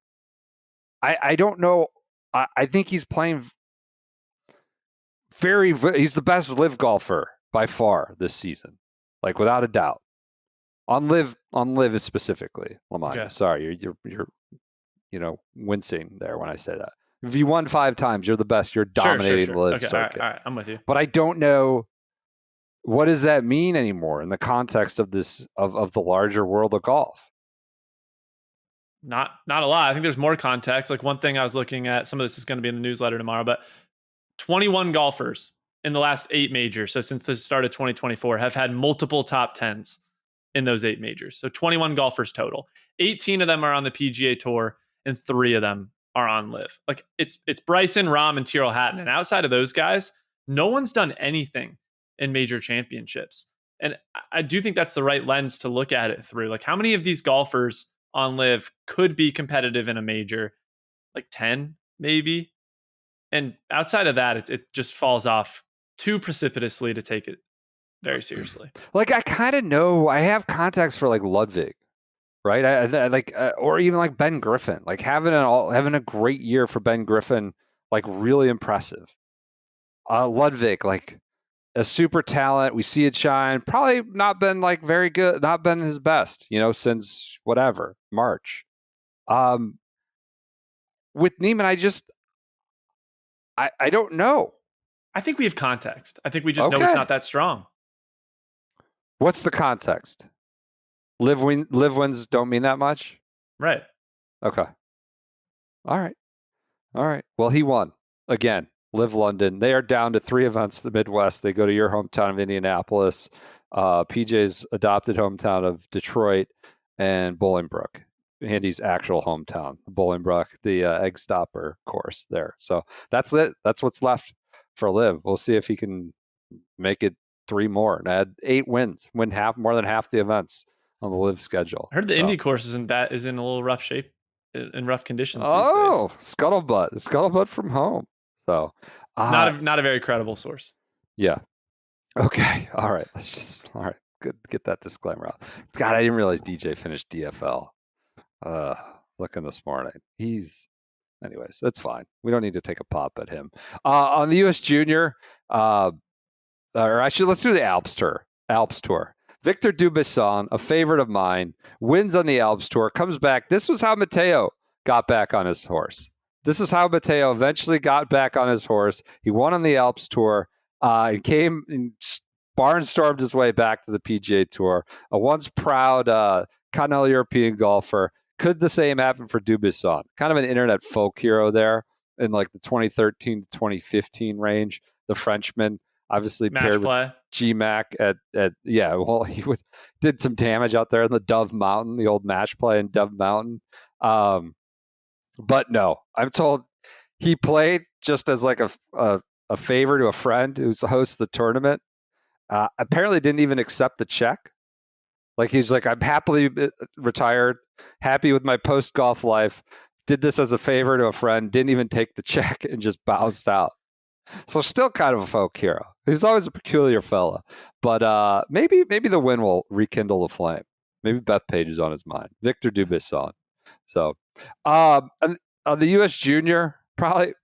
I don't know. I think he's playing he's the best LIV golfer by far this season, like without a doubt. On LIV specifically, Lamont. Okay. Sorry, you're wincing there when I say that. If you won 5 times, you're the best. You're dominating LIV. Okay, circuit. All right, I'm with you. But I don't know. What does that mean anymore in the context of this of the larger world of golf? Not a lot. I think there's more context. Like one thing I was looking at, some of this is going to be in the newsletter tomorrow, but 21 golfers in the last 8 majors, so since the start of 2024, have had multiple top 10s in those 8 majors. So 21 golfers total. 18 of them are on the PGA Tour and 3 of them are on LIV. Like it's Bryson, Rahm, and Tyrrell Hatton. And outside of those guys, no one's done anything in major championships. And I do think that's the right lens to look at it through. Like how many of these golfers on LIV could be competitive in a major? Like 10, maybe. And outside of that, it just falls off too precipitously to take it very seriously. Like I kind of know, I have context for like Ludwig, right? I like, or even like Ben Griffin, like having a great year for Ben Griffin, like really impressive. Ludwig, like a super talent. We see it shine. Probably not been like very good, not been his best, since whatever, March. With Niemann, I don't know. I think we have context. I think we just know it's not that strong. What's the context? LIV wins don't mean that much? Right. Okay. All right. Well, he won again. LIV London. They are down to 3 events in the Midwest. They go to your hometown of Indianapolis, PJ's adopted hometown of Detroit, and Bolingbrook, Andy's actual hometown, Bolingbrook, the egg stopper course there. So that's it. That's what's left for LIV. We'll see if he can make it 3 more and add 8 wins, win more than half the events on the LIV schedule. I heard the Indy course is in a little rough shape, in rough conditions. Oh, these days. Scuttlebutt from home. So not a very credible source. Yeah. Okay. All right. Good. Get that disclaimer out. God, I didn't realize DJ finished DFL. Looking this morning. He's anyways, that's fine. We don't need to take a pop at him. On the U.S. Junior, let's do the Alps Tour. Victor Dubuisson, a favorite of mine, wins on the Alps Tour, comes back. This was how Matteo got back on his horse. This is how Matteo eventually got back on his horse. He won on the Alps Tour and came and barnstormed his way back to the PGA Tour. A once proud continental European golfer. Could the same happen for Dubuisson? Kind of an internet folk hero there in like the 2013 to 2015 range. The Frenchman. Obviously match paired play. with G-Mac he did some damage out there in the Dove Mountain, the old match play in Dove Mountain. But no, I'm told he played just as like a favor to a friend who's the host of the tournament. Apparently didn't even accept the check. Like he's like, I'm happily retired, happy with my post-golf life, did this as a favor to a friend, didn't even take the check and just bounced out. So still kind of a folk hero. He's always a peculiar fella. But maybe the win will rekindle the flame. Maybe Bethpage is on his mind. Victor Dubuisson. So on the U.S. Junior, probably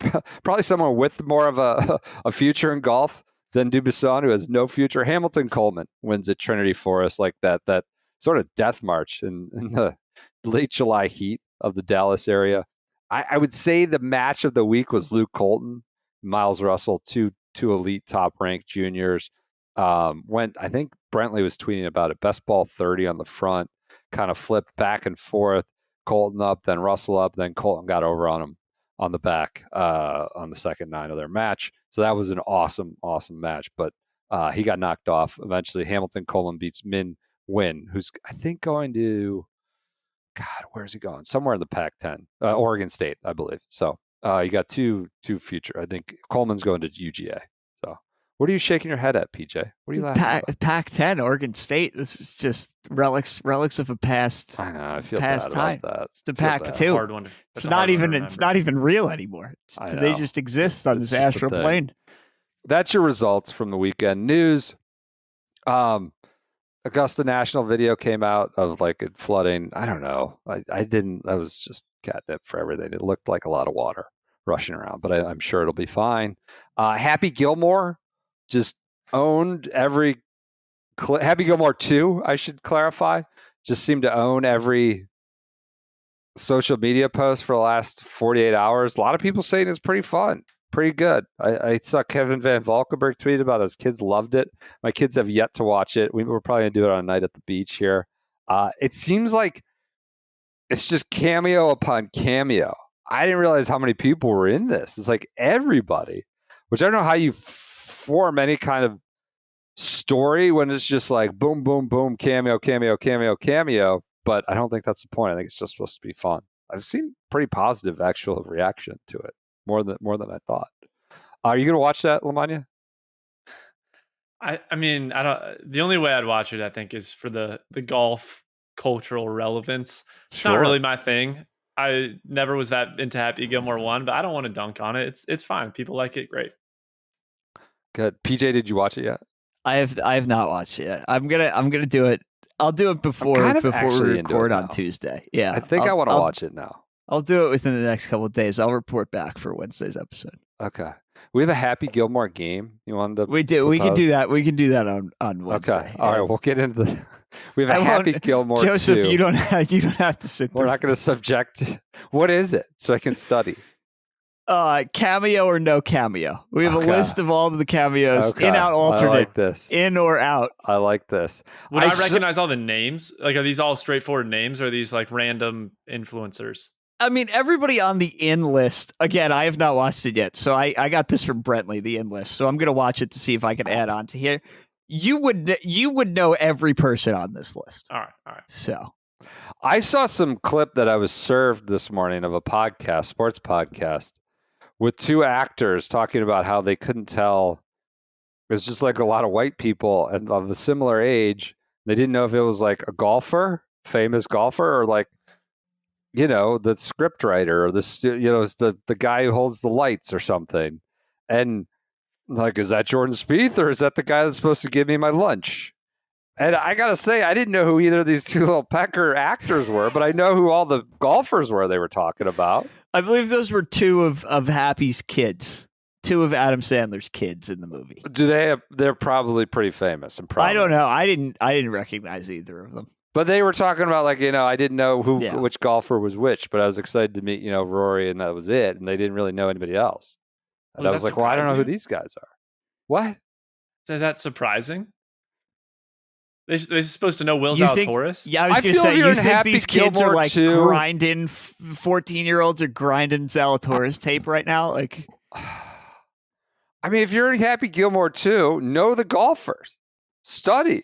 someone with more of a future in golf than Dubuisson, who has no future. Hamilton Coleman wins at Trinity Forest like that sort of death march in the late July heat of the Dallas area. I would say the match of the week was Luke Colton, Miles Russell, two elite top-ranked juniors. I think Brentley was tweeting about it. Best ball 30 on the front, kind of flipped back and forth. Colton up, then Russell up, then Colton got over on him on the back on the second 9 of their match. So that was an awesome match. But he got knocked off. Eventually, Hamilton Coleman beats Min Win, who's I think going to where's he going? Somewhere in the Pac-10, Oregon State, I believe. So. You got two future. I think Coleman's going to UGA. So, what are you shaking your head at, PJ? What are you laughing at? Pac-10, Oregon State. This is just relics of a past. I know. I feel past bad time. about that. It's the Pac-2. Hard one. It's not even real anymore. They just exist on this astral plane. That's your results from the weekend news. Augusta National video came out of like it flooding. I don't know. I didn't. That was just catnip for everything. It looked like a lot of water rushing around, but I'm sure it'll be fine. Happy Gilmore just owned every. Happy Gilmore 2, I should clarify, just seemed to own every social media post for the last 48 hours. A lot of people saying it's pretty fun. Pretty good. I saw Kevin Van Valkenburg tweet about it. His kids loved it. My kids have yet to watch it. We're probably going to do it on a night at the beach here. It seems like it's just cameo upon cameo. I didn't realize how many people were in this. It's like everybody, which I don't know how you form any kind of story when it's just like boom, boom, boom, cameo, cameo, cameo, cameo. But I don't think that's the point. I think it's just supposed to be fun. I've seen pretty positive actual reaction to it. More than I thought. Are you going to watch that, Lamagna? I mean, I don't. The only way I'd watch it, I think, is for the golf cultural relevance. It's not really my thing. I never was that into Happy Gilmore 1, but I don't want to dunk on it. It's fine. People like it. Great. Good. PJ, did you watch it yet? I have not watched it yet. I'm gonna do it. I'll do it before we record on Tuesday. Yeah, I think I want to watch it now. I'll do it within the next couple of days. I'll report back for Wednesday's episode. Okay. We have a Happy Gilmore game. You wanted to? We do. Propose? We can do that. We can do that on Wednesday. Okay. All right. We'll get into the. We have a Happy Gilmore. Joseph, 2. you don't have to sit. We're not going to subject. What is it? So I can study. Cameo or no cameo. We have a list of all of the cameos. In, out, alternate. I like this. In or out. I like this. Would I recognize all the names? Like, are these all straightforward names, or are these like random influencers? I mean, everybody on the in list. Again, I have not watched it yet, so I got this from Brentley, the in list. So I'm going to watch it to see if I can add on to here. You would know every person on this list. All right. So I saw some clip that I was served this morning of a podcast, sports podcast, with 2 actors talking about how they couldn't tell. It's just like a lot of white people and of a similar age. They didn't know if it was like a golfer, famous golfer, or like, you know, the script writer, or the guy who holds the lights or something. And like, is that Jordan Spieth, or is that the guy that's supposed to give me my lunch? And I got to say, I didn't know who either of these two little pecker actors were, but I know who all the golfers were they were talking about. I believe those were two of Happy's kids. Two of Adam Sandler's kids in the movie. They're probably pretty famous. And I don't know. I didn't recognize either of them. But they were talking about I didn't know which golfer was which, but I was excited to meet, Rory, and that was it. And they didn't really know anybody else. And I was like, well, I don't know who these guys are. What? Is that surprising? They're supposed to know Will Zalatoris? Yeah, I was going to say, you think these kids Gilmore are grinding, 14-year-olds are grinding Zalatoris tape right now? I mean, if you're in Happy Gilmore too, know the golfers. Study.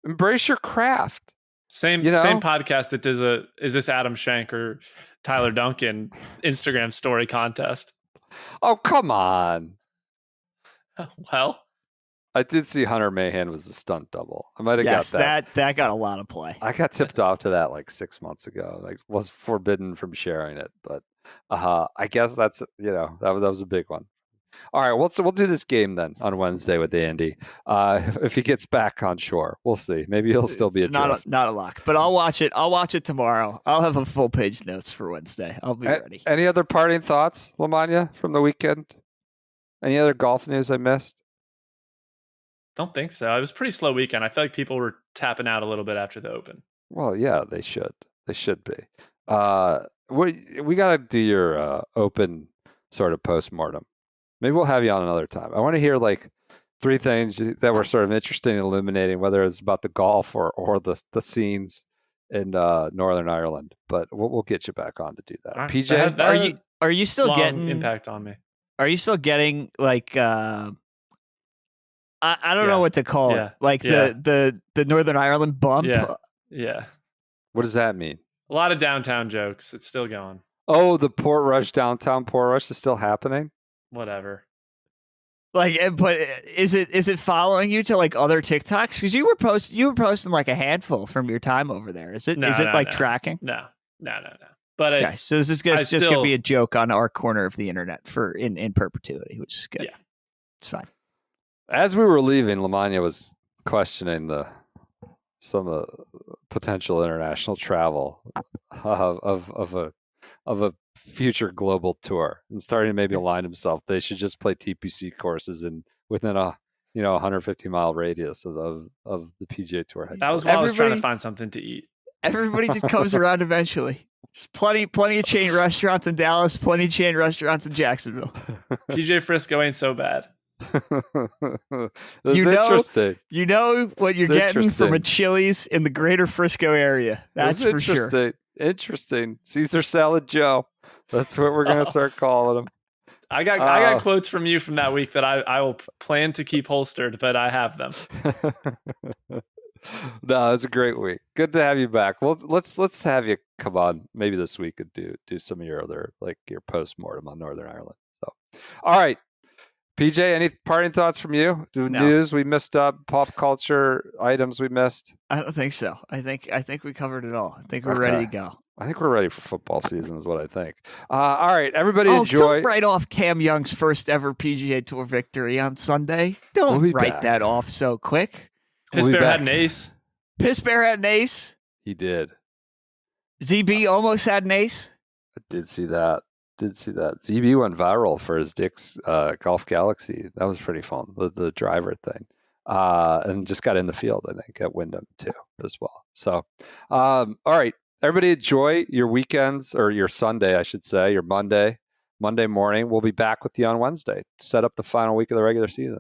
Embrace your craft. Same podcast that does is this Adam Schenk or Tyler Duncan Instagram story contest. Oh, come on. Well, I did see Hunter Mahan was the stunt double. I might have got that. That got a lot of play. I got tipped off to that 6 months ago. Was forbidden from sharing it, but I guess that's that was a big one. All right, we'll do this game then on Wednesday with Andy. If he gets back on shore, we'll see. Maybe he'll still be not a lock, but I'll watch it. I'll watch it tomorrow. I'll have a full page notes for Wednesday. I'll be ready. Any other parting thoughts, Lamagna, from the weekend? Any other golf news I missed? Don't think so. It was a pretty slow weekend. I feel like people were tapping out a little bit after the Open. Well, yeah, they should. They should be. We got to do your Open sort of postmortem. Maybe we'll have you on another time. I want to hear 3 things that were sort of interesting and illuminating, whether it's about the golf or the scenes in Northern Ireland. But we'll get you back on to do that. Right. PJ, are you still getting impact on me? Are you still getting I don't know what to call it. The Northern Ireland bump? Yeah. What does that mean? A lot of downtown jokes. It's still going. Oh, the Portrush downtown Portrush is still happening? Whatever. But is it following you to other TikToks? Because you were posting a handful from your time over there. Is it tracking? No. But okay, so this is just gonna be a joke on our corner of the internet for in perpetuity, which is good. Yeah, it's fine. As we were leaving, Lamagna was questioning some potential international travel of a future global tour and starting to maybe align himself. They should just play TPC courses within a 150-mile radius of the PGA Tour. That was why I was trying to find something to eat. Everybody just comes around eventually. There's plenty of chain restaurants in Dallas, plenty of chain restaurants in Jacksonville. PJ Frisco ain't so bad. Interesting. You know what you're getting from a Chili's in the greater Frisco area. That's for sure. Interesting. Caesar Salad Joe. That's what we're going to start calling him. I got quotes from you from that week that I will plan to keep holstered, but I have them. No, it's a great week. Good to have you back. Well, let's have you come on maybe this week and do some of your other your postmortem on Northern Ireland. So, all right, PJ, any parting thoughts from you? News we missed up, pop culture items we missed? I don't think so. I think we covered it all. I think we're ready to go. I think we're ready for football season is what I think. All right, everybody enjoy. Don't write off Cam Young's first ever PGA Tour victory on Sunday. Don't write that off so quick. Piss Bear had an ace. Piss Bear had an ace. He did. ZB almost had an ace. I did see that. ZB went viral for his Dick's Golf Galaxy. That was pretty fun. The driver thing. And just got in the field, I think, at Wyndham too, as well. So, all right. Everybody enjoy your weekends, or your Sunday, I should say, your Monday morning. We'll be back with you on Wednesday to set up the final week of the regular season.